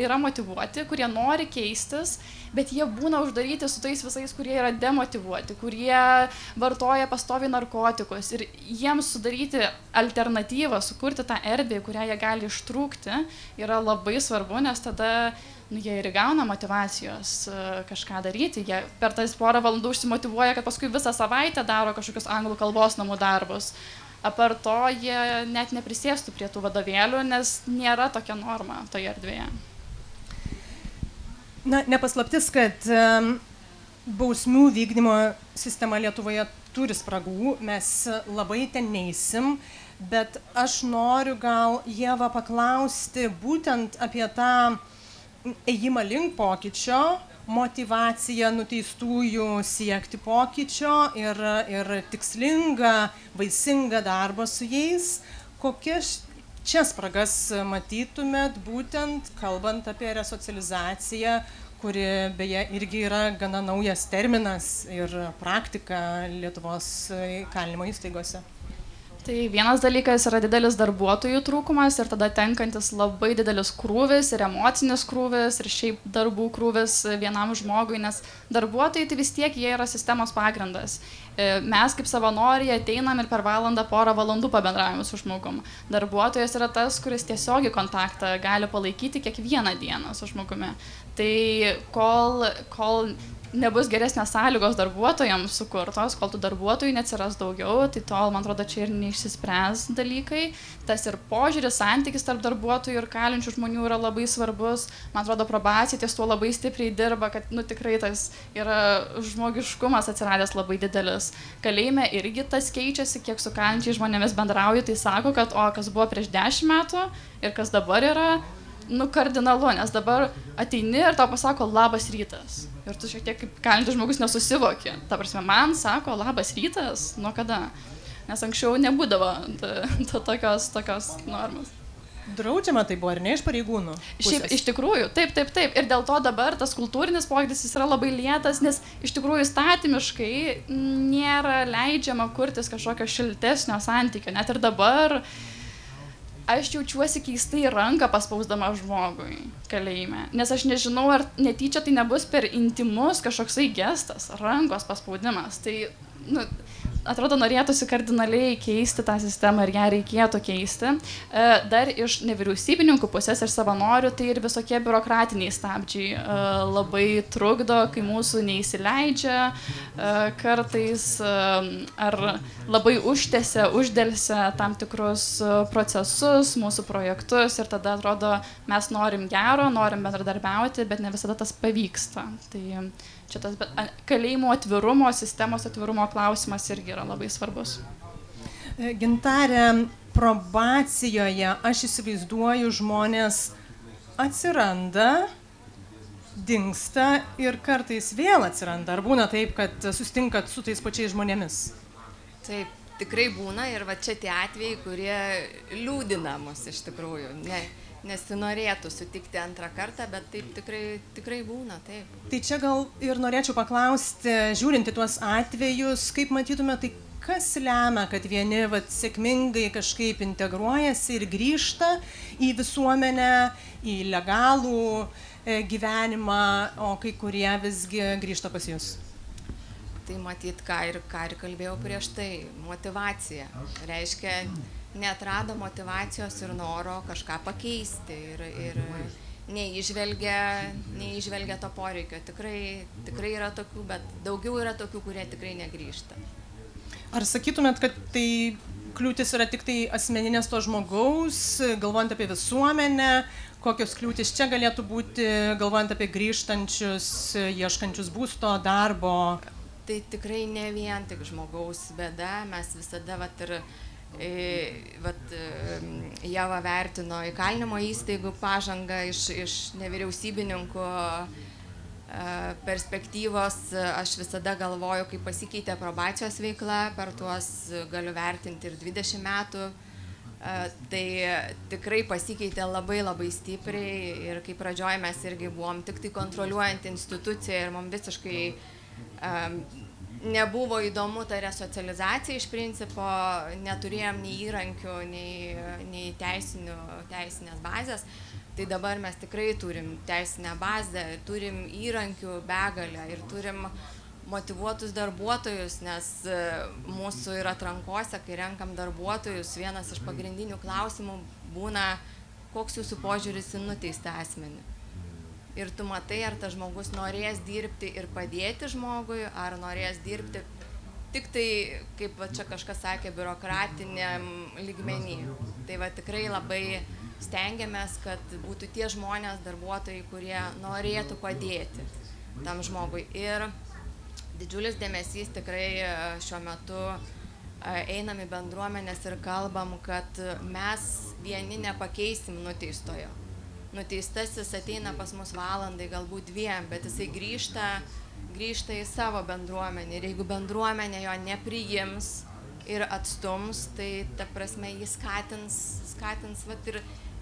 yra motyvuoti, kurie nori keistis, bet jie būna uždaryti su tais visais, kurie yra demotyvuoti, kurie vartoja pastoviai narkotikus. Ir jiems sudaryti alternatyvą, sukurti tą erdvę, kurią jie gali ištrūkti, yra labai svarbu, nes tada jie ir gauna motyvacijos kažką daryti. Jie per tas porą valandų užsimotyvuoja, kad paskui visą savaitę daro kažkokius anglų kalbos namų darbus. Apart to, jie net neprisėstų prie tų vadovėlių, nes nėra tokia norma toje erdvėje. Na, nepaslaptis, kad bausmių vykdymo sistema Lietuvoje turi spragų, mes labai ten neisim, bet aš noriu gal Ievą paklausti būtent apie tą ėjimą link pokyčio, motyvacija nuteistųjų siekti pokyčio ir tikslingą, vaisingą darbą su jais. Kokias čia spragas matytumėt, būtent kalbant apie resocializaciją, kuri beje irgi yra gana naujas terminas ir praktika Lietuvos įkalinimo įstaigose? Tai vienas dalykas yra didelis darbuotojų trūkumas ir tada tenkantis labai didelis krūvis ir emocinis krūvis ir šiaip darbų krūvis vienam žmogui, nes darbuotojai tai vis tiek jie yra sistemos pagrindas. Mes kaip savanoriai ateinam ir per porą valandų pabendravim su žmogum. Darbuotojas yra tas, kuris tiesiogiai kontaktą gali palaikyti kiekvieną dieną su žmogumi. Tai kol nebus geresnės sąlygos darbuotojams sukurtos, kol tų darbuotojų neatsiras daugiau, tai tol, man atrodo, čia ir neišsispręs dalykai. Tas ir požiūris, santykis tarp darbuotojų ir kalinčių žmonių yra labai svarbus. Man atrodo, probacija ties tuo labai stipriai dirba, kad tikrai tas yra žmogiškumas atsiradęs labai didelis. Kalėjime irgi tas keičiasi, kiek su kalinčiai žmonėmis bendrauju, tai sako, kad kas buvo prieš 10 metų ir kas dabar yra, kardinalu, nes dabar ateini ir tau pasako labas rytas. Ir tu šiek tiek kaip kalintis žmogus nesusivoki. Ta prasme, man sako labas rytas, nuo kada? Nes anksčiau nebūdavo tokios normos. Draudžiama tai buvo, ar ne, iš pareigūnų? Šiaip, iš tikrųjų, taip. Ir dėl to dabar tas kultūrinis pokytis yra labai lėtas, nes iš tikrųjų įstatymiškai nėra leidžiama kurtis kažkokio šiltesnio santykio. Net ir dabar aš jaučiuosi keistai ranką paspausdama žmogui kalėjime. Nes aš nežinau, ar netyčia tai nebus per intimus kažkoksai gestas, rankos paspaudimas. Tai, atrodo, norėtųsi kardinaliai keisti tą sistemą ir ją reikėtų keisti. Dar iš nevyriausybininkų pusės ir savanorių, tai ir visokie biurokratiniai stabdžiai labai trukdo, kai mūsų neįsileidžia kartais ar labai uždelsia tam tikrus procesus, mūsų projektus ir tada atrodo, mes norim gero, norim bendradarbiauti, bet ne visada tas pavyksta. Tai čia tas kalėjimo atvirumo, sistemos atvirumo klausimas irgi yra labai svarbus. Gintarė, probacijoje aš įsivaizduoju, žmonės atsiranda, dingsta ir kartais vėl atsiranda. Ar būna taip, kad susitinkat su tais pačiais žmonėmis? Taip, tikrai būna ir va čia tie atvejai, kurie liūdina mus iš tikrųjų. Nesinorėtų sutikti antrą kartą, bet taip tikrai būna, taip. Tai čia gal ir norėčiau paklausti, žiūrint į tuos atvejus, kaip matytume, tai kas lemia, kad vieni sėkmingai kažkaip integruojasi ir grįžta į visuomenę, į legalų gyvenimą, o kai kurie visgi grįžta pas jus? Tai matyt, ką ir kalbėjau prieš tai, motyvacija. Reiškia, neatrado motyvacijos ir noro kažką pakeisti ir neįžvelgia to poreikio. Tikrai yra tokių, bet daugiau yra tokių, kurie tikrai negrįžta. Ar sakytumėt, kad tai kliūtis yra tik tai asmeninės to žmogaus, galvojant apie visuomenę, kokios kliūtis čia galėtų būti, galvojant apie grįžtančius, ieškančius būsto, darbo? tai tikrai ne vien tik žmogaus bėda, mes visada Ieva vertino įkalinimo įstaigų pažangą iš nevyriausybininkų perspektyvos, aš visada galvoju, kaip pasikeitė probacijos veikla, per tuos galiu vertinti ir 20 metų, tai tikrai pasikeitė labai labai stipriai ir kai pradžioje mes irgi buvom tik tai kontroliuojant instituciją ir mums visiškai nebuvo įdomu ta resocializacija iš principo, neturėjom nei įrankių, nei teisinės bazės. Tai dabar mes tikrai turim teisinę bazę, turim įrankių begalę ir turim motyvuotus darbuotojus, nes mūsų ir atrankose, kai renkam darbuotojus, vienas iš pagrindinių klausimų būna, koks jūsų požiūris į nuteistą asmenį. Ir tu matai, ar tas žmogus norės dirbti ir padėti žmogui, ar norės dirbti tik tai, kaip čia kažkas sakė, biurokratiniam lygmenį. Tai tikrai labai stengiamės, kad būtų tie žmonės, darbuotojai, kurie norėtų padėti tam žmogui. Ir didžiulis dėmesys tikrai šiuo metu einam į bendruomenės ir kalbam, kad mes vieni nepakeisim nuteistojo. Nuteistasis ateina pas mus valandai, galbūt 2, bet jisai grįžta į savo bendruomenę. Ir jeigu bendruomenė jo nepriims ir atstums, tai ta prasme jį skatins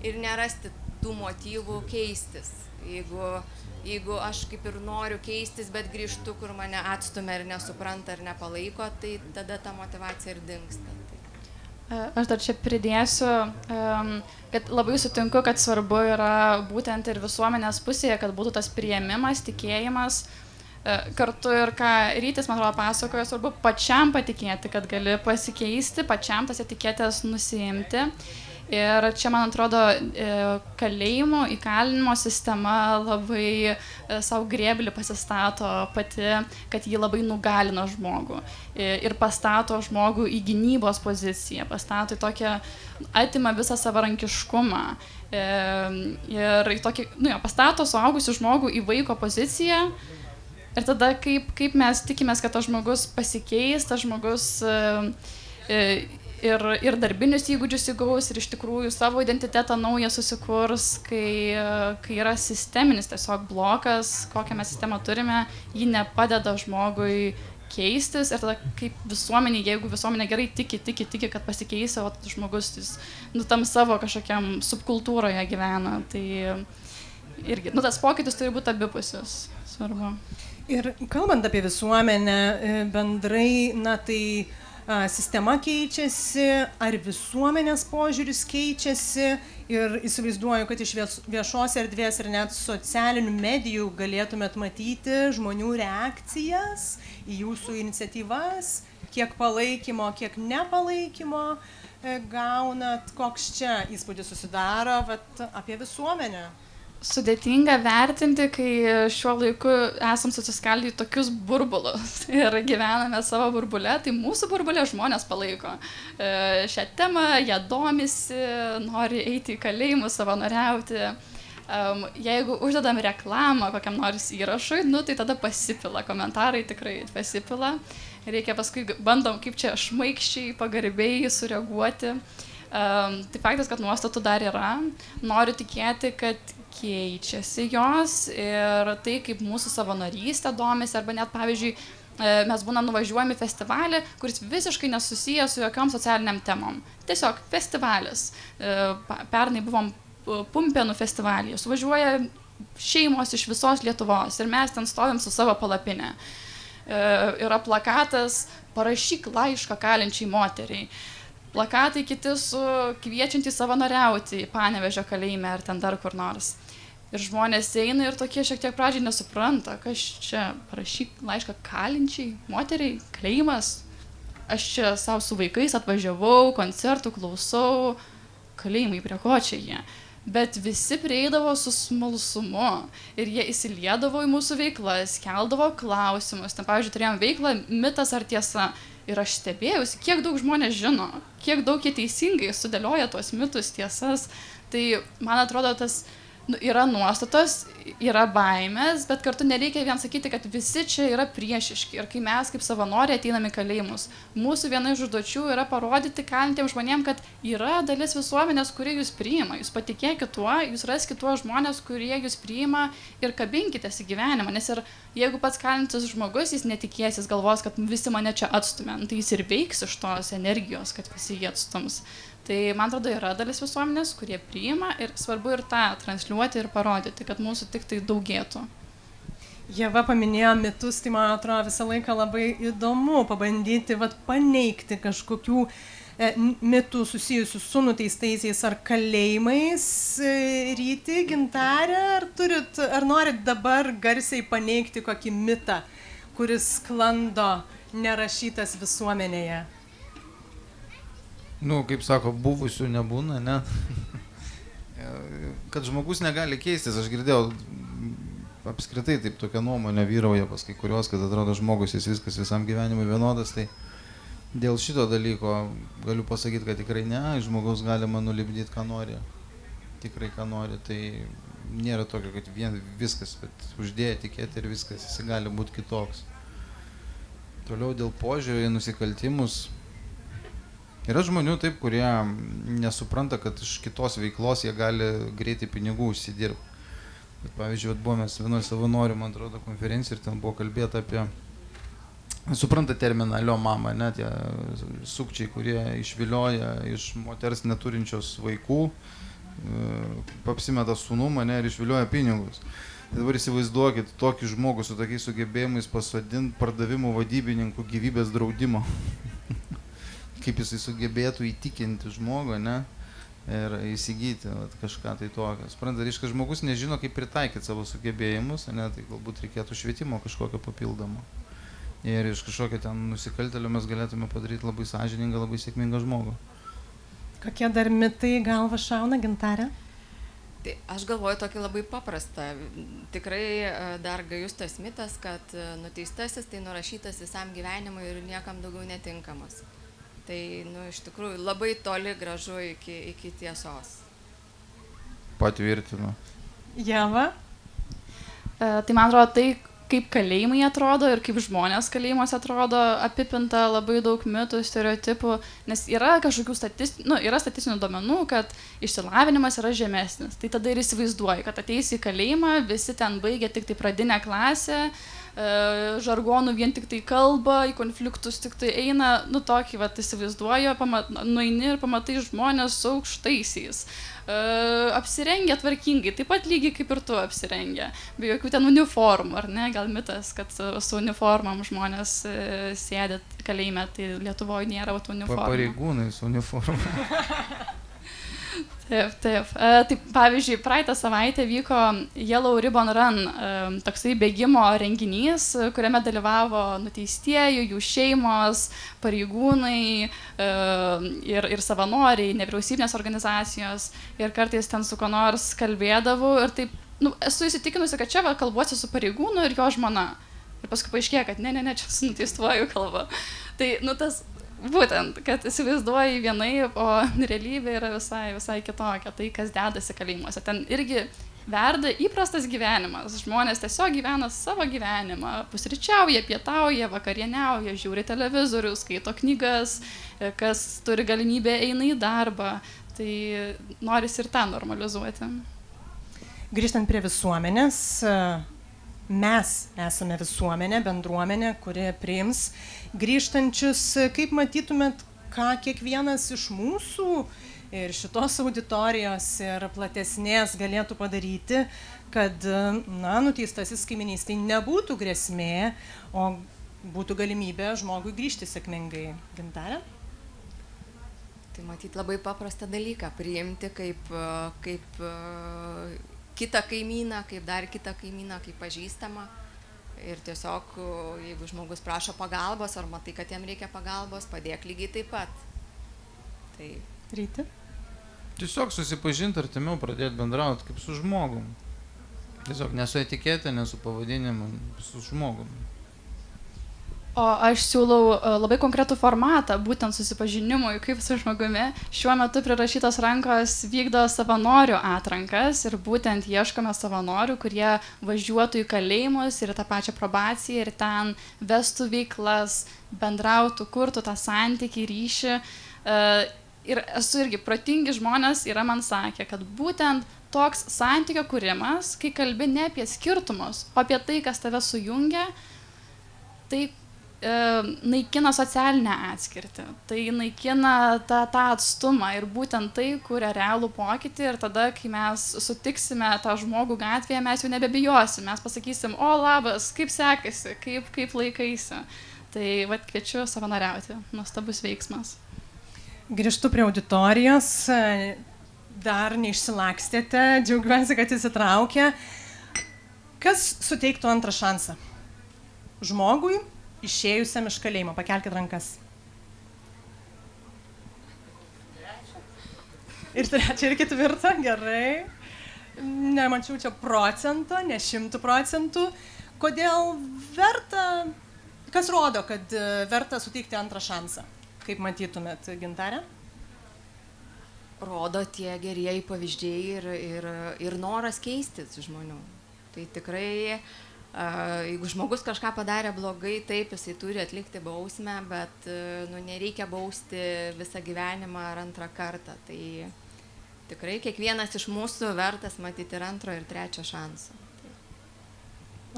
ir nerasti tų motyvų keistis. Jeigu aš kaip ir noriu keistis, bet grįžtu, kur mane atstumia ir nesupranta ir nepalaiko, tai tada ta motyvacija ir dingsta. Aš dar čia pridėsiu, kad labai sutinku, kad svarbu yra būtent ir visuomenės pusėje, kad būtų tas priėmimas, tikėjimas. Kartu ir ką Rytis, man atrodo, pasakojo, svarbu pačiam patikėti, kad gali pasikeisti, pačiam tas etiketės nusiimti. Ir čia, man atrodo, kalėjimų, įkalinimo sistema labai savo grėblį pasistato pati, kad ji labai nugalina žmogų ir pastato žmogų į gynybos poziciją, pastato į tokią, atima visą savarankiškumą ir į tokį, pastato suaugusių žmogų į vaiko poziciją. Ir tada kaip mes tikimės, kad tas žmogus pasikeis, tas žmogus ir darbinius įgūdžius įgaus, ir iš tikrųjų savo identitetą naują susikurs, kai yra sisteminis tiesiog blokas, kokią mes sistemą turime, ji nepadeda žmogui keistis. Ir tada kaip visuomenė, jeigu visuomenė gerai tiki, kad pasikeis, o žmogus tam savo kažkokiam subkultūroje gyvena, tai irgi, tas pokytis turi būti abipusis, svarbu. Ir kalbant apie visuomenę bendrai, tai sistema keičiasi, ar visuomenės požiūris keičiasi, ir įsivaizduoju, kad iš viešos erdvės ir net socialinių medijų galėtumėt matyti žmonių reakcijas į jūsų iniciatyvas, kiek palaikymo, kiek nepalaikymo gaunat, koks čia įspūdis susidaro apie visuomenę. Sudėtinga vertinti, kai šiuo laiku esam susiskaldę į tokius burbulus ir gyvename savo burbule, tai mūsų burbulė žmonės palaiko šią temą, jie domisi, nori eiti į kalėjimus, savanoriauti. Jeigu uždedam reklamą kokiam nors įrašui, tai tada pasipila, komentarai tikrai pasipila. Reikia paskui bandom kaip čia šmaikščiai, pagarbiai sureaguoti. Tai faktas, kad nuostatų dar yra. Noriu tikėti, kad keičiasi jos ir tai, kaip mūsų savanorystė domisi, arba net, pavyzdžiui, mes nuvažiuojame į festivalį, kuris visiškai nesusijęs su jokiom socialiniam temom. Tiesiog festivalis. Pernai buvom Pumpėnų festivalyje. Suvažiuoja šeimos iš visos Lietuvos ir mes ten stovim su savo palapinė. Yra plakatas "Parašyk laišką kalinčiai moteriai". Plakatai kiti su kviečiantys savanoriauti į Panevėžio kalėjime ar ten dar kur nors. Ir žmonės eina ir tokie šiek tiek pradžiai nesupranta, kas čia "Parašyk laišką kalinčiai moteriai, kalėjimas". Aš čia savo su vaikais atvažiavau, koncertų klausau, kalėjimai prie ko čia jie. Bet visi prieidavo su smalsumu ir jie įsiliedavo į mūsų veiklas, keldavo klausimus. Ten, pavyzdžiui, turėjom veiklą "Mitas ar tiesa". Ir aš stebėjausi, kiek daug žmonės žino, kiek daug jie teisingai sudėlioja tuos mitus, tiesas. Tai, man atrodo, tas yra nuostatos yra baimės, bet kartu nereikia vien sakyti, kad visi čia yra priešiški. Ir kai mes kaip savanoriai ateiname į kalėjimus, mūsų viena iš užduočių yra parodyti kalintiems žmonėms, kad yra dalis visuomenės, kurie jūs priima. Jūs patikėkit tuo, jūs raskit tuo žmonės, kurie jūs priima ir kabinkitės į gyvenimą. Nes ir jeigu pats kalintis žmogus, jis netikės, jis galvos, kad visi mane čia atstumė, tai jis ir veiks iš tos energijos, kad visi jie atstums. Tai man atrodo yra dalis visuomenės, kurie priima ir svarbu ir tą transliuoti ir parodyti, kad mūsų tik tai daugėtų. Ieva paminėjo mitus, tai man atrodo visą laiką labai įdomu pabandyti paneigti kažkokių mitų susijusių su nuteistaisiais ar kalėjimais. Ryti, Gintarė, ar norit dabar garsiai paneigti kokį mitą, kuris sklando nerašytas visuomenėje? Nu, kaip sako, buvusių nebūna, ne? Kad žmogus negali keistis, aš girdėjau, apskritai taip tokia nuomonė vyrauja pas kai kurios, kad atrodo žmogus jis viskas visam gyvenimui vienodas, tai dėl šito dalyko galiu pasakyti, kad tikrai ne, žmogaus galima nulipdyti, ką nori, tikrai ką nori, tai nėra tokio, kad vien viskas, bet uždėję etiketę ir viskas, jis gali būti kitoks. Toliau dėl požiūrio į nusikaltimus. Yra žmonių taip, kurie nesupranta, kad iš kitos veiklos jie gali greitai pinigų užsidirbti. Bet pavyzdžiui, buvome vienoj savanorių, man atrodo, konferencijai ir ten buvo kalbėta apie, supranta terminą alio mama, ne, tie sukčiai, kurie išvilioja iš moters neturinčios vaikų, apsimeta sūnumą, ne, ir išvilioja pinigus. Tai dabar įsivaizduokit tokį žmogų su tokiais sugebėjimais pasodinti pardavimų vadybininkų gyvybės draudimo. Kaip jisai sugebėtų įtikinti žmogų, ne, ir įsigyti kažką tai tokio. Suprantat, reiškia, žmogus nežino, kaip pritaikyti savo sugebėjimus, ne, tai galbūt reikėtų švietimo kažkokio papildomo. Ir iš kažkokio ten nusikaltėlio mes galėtume padaryti labai sąžiningą, labai sėkmingą žmogų. Kokie dar mitai galva šauna, Gintarė? Tai aš galvoju tokį labai paprastą. Tikrai dar gajus tas mitas, kad nuteistasis tai nurašytas visam gyvenimui ir niekam daugiau netinkamas. Tai, iš tikrųjų, labai toli gražu iki tiesos. Patvirtinu. Ieva? Tai man atrodo, tai kaip kalėjimai atrodo ir kaip žmonės kalėjimuose atrodo, apipinta labai daug mitų, stereotipų, nes yra kažkokių statistinių duomenų, kad išsilavinimas yra žemesnis. Tai tada ir įsivaizduoji, kad ateisi į kalėjimą, visi ten baigia tik tai pradinę klasę, žargonų vien tik tai kalba, į konfliktus tik tai eina, tokį įsivaizduoju, nueini ir pamatai žmonės su aukštaisiais, apsirengę tvarkingai, taip pat lygiai kaip ir tu apsirengę, be jokių ten uniformų, ar ne, gal mitas, kad su uniformom žmonės sėdė kalėjime, tai Lietuvoje nėra uniformų. Pareigūnai su uniformu. Taip. Tai pavyzdžiui, praeitą savaitę vyko Yellow Ribbon Run, toksai bėgimo renginys, kuriame dalyvavo nuteistieji, jų šeimos, pareigūnai ir savanoriai, nevyriausybinės organizacijos. Ir kartais ten su ko nors kalbėdavau ir taip, esu įsitikinusi, kad čia kalbuosi su pareigūnu ir jo žmona. Ir paskui paaiškėjo, kad ne, čia su nuteistuoju kalba. Tai, tas būtent, kad įsivaizduoji vienaip, o realybė yra visai kitokia, tai kas dedasi kalėjimuose. Ten irgi verda įprastas gyvenimas, žmonės tiesiog gyvena savo gyvenimą, pusryčiauja, pietauja, vakarieniauja, žiūri televizorių, skaito knygas, kas turi galimybę eina į darbą, tai norisi ir tą normalizuoti. Grįžtant prie visuomenės, mes esame visuomenė, bendruomenė, kuri priims grįžtančius. Kaip matytumėt, ką kiekvienas iš mūsų ir šitos auditorijos ir platesnės galėtų padaryti, kad nuteistasis kaiminystei nebūtų grėsmė, o būtų galimybė žmogui grįžti sėkmingai? Gintarė? Tai matyti labai paprastą dalyką, priimti kaip kitą kaimyną, kaip dar kitą kaimyną, kaip pažįstamą. Ir tiesiog, jeigu žmogus prašo pagalbos, ar matai, kad jam reikia pagalbos, padėk lygiai taip pat. Tai... Ryti? Tiesiog susipažinti artimiau, pradėti bendrauti kaip su žmogum. Tiesiog ne su etiketė, ne su pavadinimu, su žmogum. O aš siūlau labai konkretų formatą, būtent susipažinimui, kaip su žmogumi. Šiuo metu prirašytos rankos vykdo savanorių atrankas ir būtent ieškome savanorių, kurie važiuotų į kalėjimus ir tą pačią probaciją ir ten vestų veiklas, bendrautų, kurtų tą santykį, ryšį. Ir esu irgi protingi žmonės yra man sakę, kad būtent toks santykio kūrimas, kai kalbi ne apie skirtumus, o apie tai, kas tave sujungia, tai naikina socialinę atskirtį, tai naikina tą atstumą ir būtent tai kuria realų pokytį ir tada, kai mes sutiksime tą žmogų gatvėje, mes jau nebebijosim, mes pasakysim, o labas, kaip sekasi, kaip laikaisi. Tai vat kviečiu savanoriauti, nuostabus veiksmas. Grįžtu prie auditorijos, dar neišsilakstėte, džiaugiuosi, kad įsitraukė. Kas suteiktų antrą šansą? Žmogui išėjusiam iš kalėjimo. Pakelkit rankas. Ir trečią, ir ketvirtą, gerai. Nemačiau čia procento, ne 100%. Kodėl verta, kas rodo, kad verta suteikti antrą šansą? Kaip matytumėt, Gintarė? Rodo tie gerieji pavyzdžiai ir noras keistis žmonių. Tai tikrai jeigu žmogus kažką padarė blogai, taip, jisai turi atlikti bausmę, bet nereikia bausti visą gyvenimą ar antrą kartą. Tai tikrai kiekvienas iš mūsų vertas matyti ir antro, ir trečio šansą.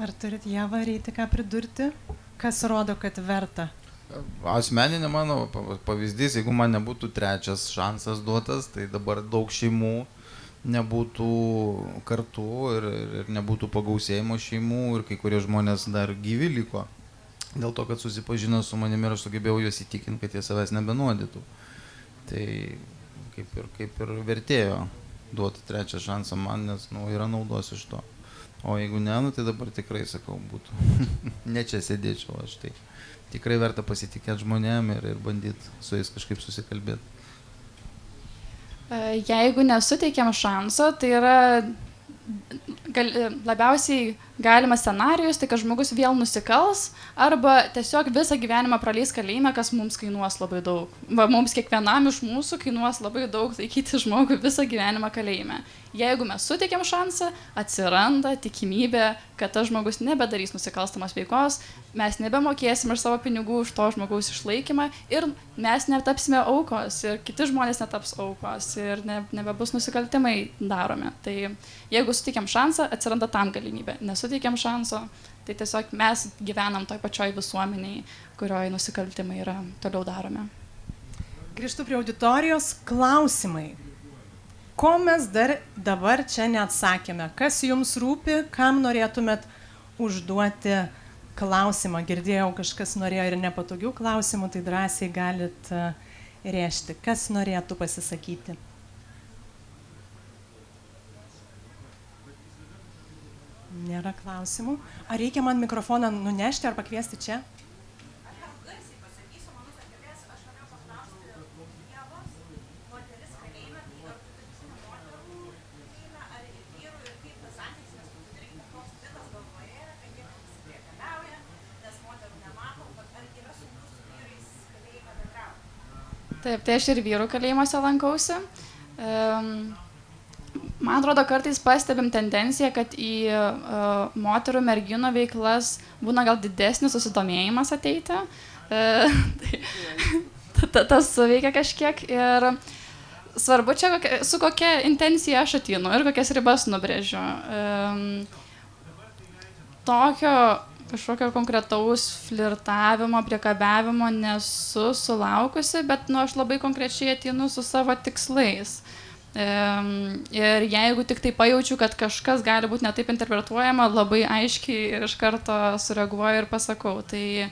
Ar turit Ieva reiti ką pridurti? Kas rodo, kad verta? Asmeninė mano pavyzdys, jeigu man nebūtų trečias šansas duotas, tai dabar daug šeimų nebūtų kartu ir nebūtų pagausėjimo šeimų ir kai kurie žmonės dar gyvi liko. Dėl to, kad susipažino su manimi ir aš sugebėjau juos įtikinti, kad jie savęs nebenuodytų. Tai kaip ir vertėjo duoti trečią šansą man, nes yra naudos iš to. O jeigu ne, tai dabar tikrai, sakau, būtų. Ne čia sėdėčiau aš. Tai tikrai verta pasitikėti žmonėm ir bandyti su jais kažkaip susikalbėti. Jeigu nesuteikiam šanso, tai yra labiausiai galimas scenarijus, tai kad žmogus vėl nusikals arba tiesiog visą gyvenimą praleis kalėjime, kas mums kainuos labai daug. Mums kiekvienam iš mūsų kainuos labai daug laikyti žmogų visą gyvenimą kalėjime. Jeigu mes suteikiam šansą, atsiranda tikimybė, kad tas žmogus nebedarys nusikalstamos veikos, mes nebemokėsim iš savo pinigų už to žmogaus išlaikymą ir mes netapsime aukos ir kiti žmonės netaps aukos ir nebebus nusikaltimai daromi. Tai jeigu suteikiam šansą, atsiranda tam galimybė. Nesuteikiam šanso, tai tiesiog mes gyvenam toj pačioj visuomeniai, kurioje nusikaltimai yra toliau daromi. Grįžtu prie auditorijos. Klausimai. Ko mes dabar čia neatsakėme? Kas jums rūpi, kam norėtumėt užduoti klausimą? Girdėjau, kažkas norėjo ir nepatogių klausimų, tai drąsiai galit rėžti. Kas norėtų pasisakyti? Nėra klausimų. Ar reikia man mikrofoną nunešti ar pakviesti čia? Taip, tai aš ir vyrų kalėjimuose lankausi. Man atrodo, kartais pastebim tendenciją, kad į moterų merginų veiklas būna gal didesnis susidomėjimas ateiti. Tas suveikia kažkiek ir svarbu čia, su kokia intencija aš ateinu ir kokias ribas nubrėžiu. Tokio kažkokio konkretaus flirtavimo, priekabiavimo nesu sulaukusi, bet aš labai konkrečiai ateinu su savo tikslais. Ir jeigu tik tai pajaučiu, kad kažkas gali būti netaip interpretuojama, labai aiškiai ir iš karto sureaguoju ir pasakau. Tai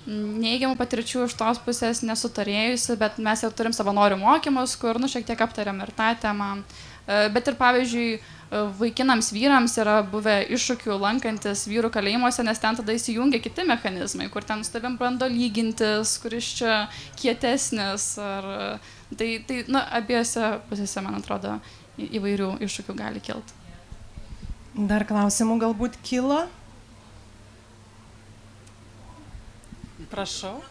neigiamų patirčių iš tos pusės nesutarėjusi, bet mes jau turim savanorių mokymus, kur šiek tiek aptariam ir tą temą. Bet ir pavyzdžiui, vaikinams vyrams yra buvę iššūkių lankantis vyrų kalėjimuose, nes ten tada įsijungia kiti mechanizmai, kur ten su tavim bando lygintis, kuris čia kietesnis. Tai abiejose pusėse, man atrodo, įvairių iššūkių gali kilti. Dar klausimų galbūt kilo? Prašau.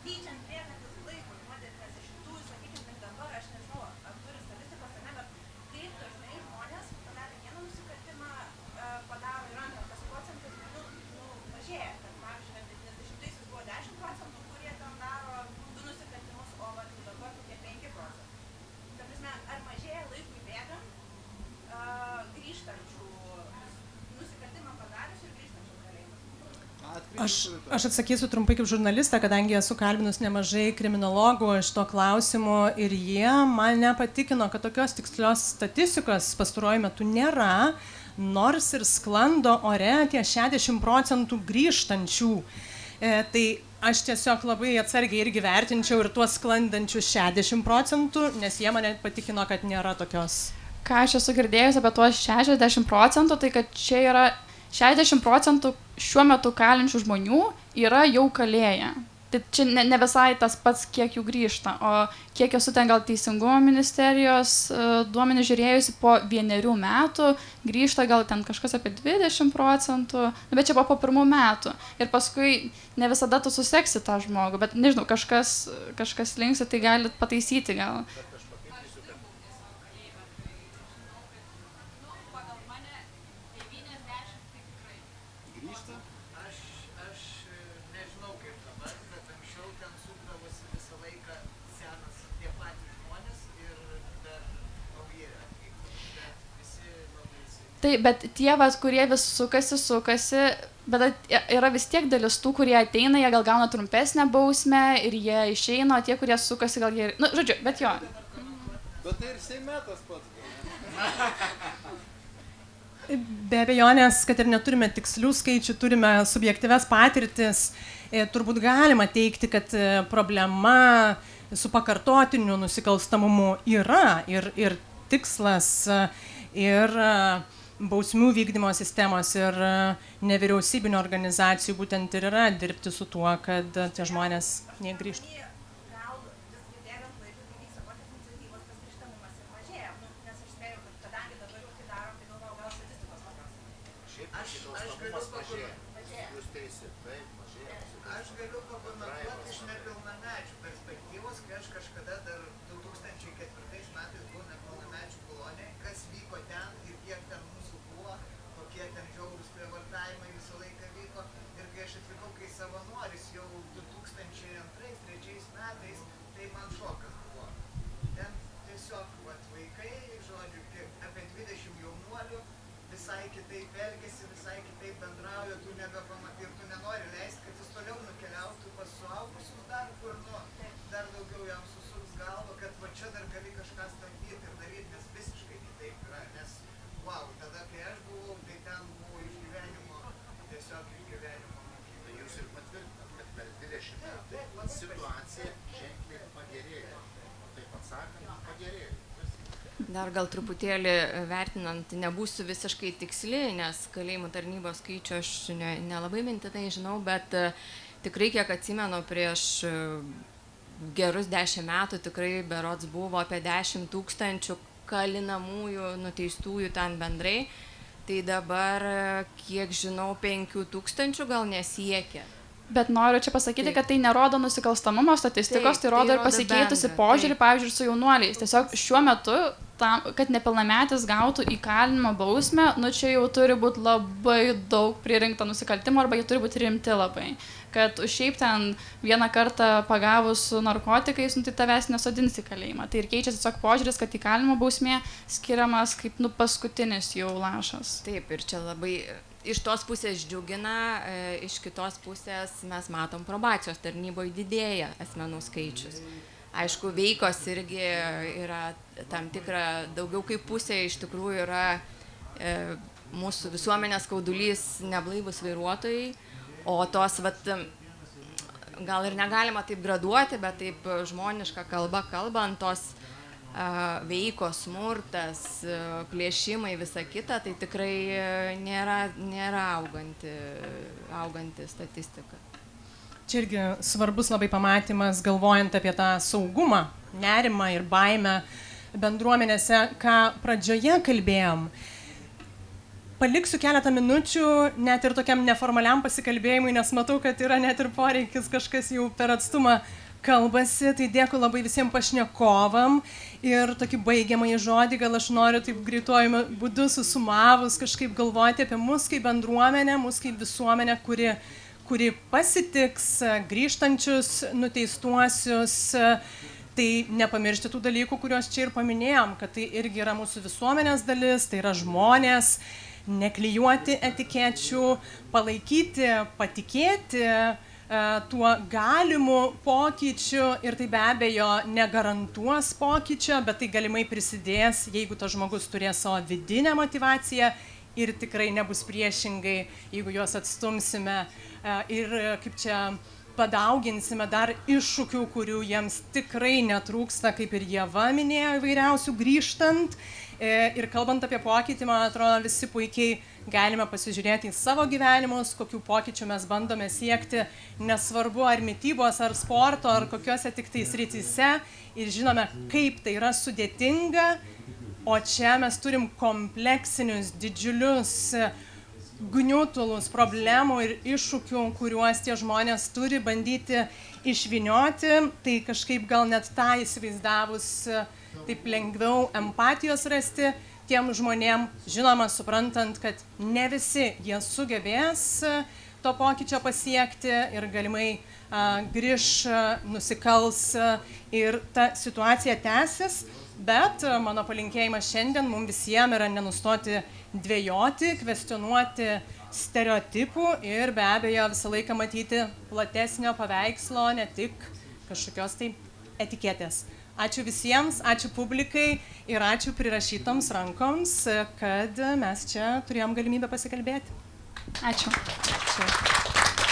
Keičiant bėgantis laikui nuo 90-ųjų, sakykime, ir dabar, aš nežinau, ar turi statistikos, ar ne, bet kaip dažnai žmonės padarę vieną nusikaltimą padaro ir antrą, tas procentas mažėja. Kad, pavyzdžiui, 90-aisiais buvo 10 procentų, kurie ten daro 2 nusikaltimus, o dabar kokie 5 procentai. Ta prasme, ar mažėja laikui bėgant grįžtančių nusikaltimą padarius ir grįžtančių kalėjimus? Aš atsakysiu trumpai kaip žurnalistė, kadangi esu kalbinus nemažai kriminologų šito klausimu ir jie man nepatikino, kad tokios tikslios statistikos pastaruoju metu nėra, nors ir sklando ore tie 60 procentų grįžtančių. Tai aš tiesiog labai atsargiai irgi vertinčiau ir tuos sklandančius 60 procentų, nes jie mane patikino, kad nėra tokios. Ką aš esu girdėjus apie tuos 60 procentų, tai kad čia yra 60 procentų šiuo metu kalinčių žmonių yra jau kalėję. Tai čia ne visai tas pats, kiek jų grįžta, o kiek esu ten gal Teisingumo ministerijos duomenys žiūrėjusi, po 1 metų grįžta gal ten kažkas apie 20 procentų, bet čia po 1 metų. Ir paskui ne visada tu suseksi tą žmogų, bet nežinau, kažkas linksi, tai galit pataisyti gal. Taip, bet tie, kurie vis sukasi, bet yra vis tiek dalis tų, kurie ateina, jie gal gauna trumpesnę bausmę ir jie išeina, o tie, kurie sukasi, gal jie... Nu, žodžiu, bet jo. Bet tai ir Seime tas pats. Be abejonės, kad ir neturime tikslių skaičių, turime subjektyves patirtis, turbūt galima teikti, kad problema su pakartotiniu nusikalstamumu yra ir tikslas, ir bausmių vykdymo sistemos, ir nevyriausybinio organizacijų būtent ir yra dirbti su tuo, kad tie žmonės negrįžtų. Gal vis bėgant laikui, kai vyksta kokios iniciatyvos, tas grįžtamumas ir mažėja. Nes aš spėjau, kad kadangi dabar jau tai darom, tai galvoju, gal statistikos paklausim. Aš galiu pakomentuoti iš nepilnamečių perspektyvos, kai aš kažkada dar 2004 metais buvau nepilnamečių kolonijai, kas vyko ten ir kiek ten mūsų buvo, kokie ten žiaurūs prievartavimai visą laiką vyko. Ir kai aš atvykau kai savanoris jau 2002-2003 metais, tai man šokas buvo. Ten tiesiog vaikai, žodžiu, apie 20 jaunuolių visai kitaip elgesi, visai kitaip bendrauja, tu nebepamatai ir tu nenori leisti, kad jis toliau nukeliautų pas suaugusius dar kur, dar daugiau jam susuks galvą, kad va čia dar gali kažką stabdyti ir daryti, nes visiškai kitaip yra, nes wow, tada kai aš buvau, tai ten buvo išgyvenimo, tiesiog išgyvenimo mokykla. Tai jūs ir patvirtinat, kad per 20 metų situacija ženkliai pagerėjo, taip atsakant, pagerėjo. Dar gal truputėlį vertinant, nebūsiu visiškai tiksli, nes kalėjimų tarnybos skaičių aš nelabai mintinai žinau, bet tikrai, kiek atsimenu, prieš gerus 10 metų tikrai berods buvo apie 10 000 kalinamųjų, nuteistųjų ten bendrai. Tai dabar, kiek žinau, 5 000 gal nesiekia. Bet noriu čia pasakyti, kad tai nerodo nusikalstamumo statistikos, tai rodo ir pasikeitusi požiūrį, pavyzdžiui, su jaunuoliais. Tiesiog šiuo metu, tam, kad nepilnametis gautų įkalinimo bausmę, nu čia jau turi būti labai daug pririnkta nusikaltimo arba jie turi būti rimti labai. Kad šiaip ten vieną kartą pagavus su narkotikais, nu tai tavęs nesodins į kalėjimą. Tai ir keičia tiesiog požiūris, kad įkalinimo bausmė skiriamas kaip paskutinis jau lašas. Taip, ir čia labai... Iš tos pusės džiugina, iš kitos pusės mes matom probacijos tarnyboje didėja asmenų skaičius. Aišku, veikos irgi yra tam tikra, daugiau kaip pusė iš tikrųjų yra mūsų visuomenės skaudulys neblaivus vairuotojai, o tos, gal ir negalima taip graduoti, bet taip žmoniška kalba kalbant, tos veikos, smurtas, plėšimai, visa kita, tai tikrai nėra auganti statistika. Čia irgi svarbus labai pamatymas, galvojant apie tą saugumą, nerimą ir baimę bendruomenėse, ką pradžioje kalbėjom. paliksiu keletą minučių net ir tokiam neformaliam pasikalbėjimui, nes matau, kad yra net ir poreikis, kažkas jau per atstumą kalbasi, tai dėkui labai visiems pašnekovam ir tokį baigiamąjį žodį, gal aš noriu taip greituoju būdu susumavus kažkaip galvoti apie mus kaip bendruomenę, mus kaip visuomenę, kuri pasitiks grįžtančius nuteistuosius, tai nepamiršti tų dalykų, kuriuos čia ir paminėjom, kad tai irgi yra mūsų visuomenės dalis, tai yra žmonės, neklijuoti etikečių, palaikyti, patikėti tuo galimu pokyčiu ir tai be abejo negarantuos pokyčio, bet tai galimai prisidės, jeigu tas žmogus turės savo vidinę motivaciją ir tikrai nebus priešingai, jeigu juos atstumsime ir kaip čia padauginsime dar iššūkių, kurių jiems tikrai netrūksta, kaip ir Ieva minėjo įvairiausių grįžtant. Ir kalbant apie pokytį, man atrodo, visi puikiai galime pasižiūrėti į savo gyvenimus, kokių pokyčių mes bandome siekti, nesvarbu ar mitybos, ar sporto, ar kokiuose tik tai srityse, ir žinome, kaip tai yra sudėtinga, o čia mes turim kompleksinius, didžiulius gniutulus, problemų ir iššūkių, kuriuos tie žmonės turi bandyti išvynioti, tai kažkaip gal net tą įsivaizdavus taip lengviau empatijos rasti tiem žmonėm, žinoma, suprantant, kad ne visi jie sugebės to pokyčio pasiekti ir galimai grįž, nusikals ir ta situacija tęsis, bet mano palinkėjimas šiandien mums visiems yra nenustoti dvejoti, kvestionuoti stereotipų ir be abejo visą laiką matyti platesnio paveikslo, ne tik kažkokios tai etiketės. Ačiū visiems, ačiū publikai ir ačiū prirašytoms rankoms, kad mes čia turėjom galimybę pasikalbėti. Ačiū. Ačiū.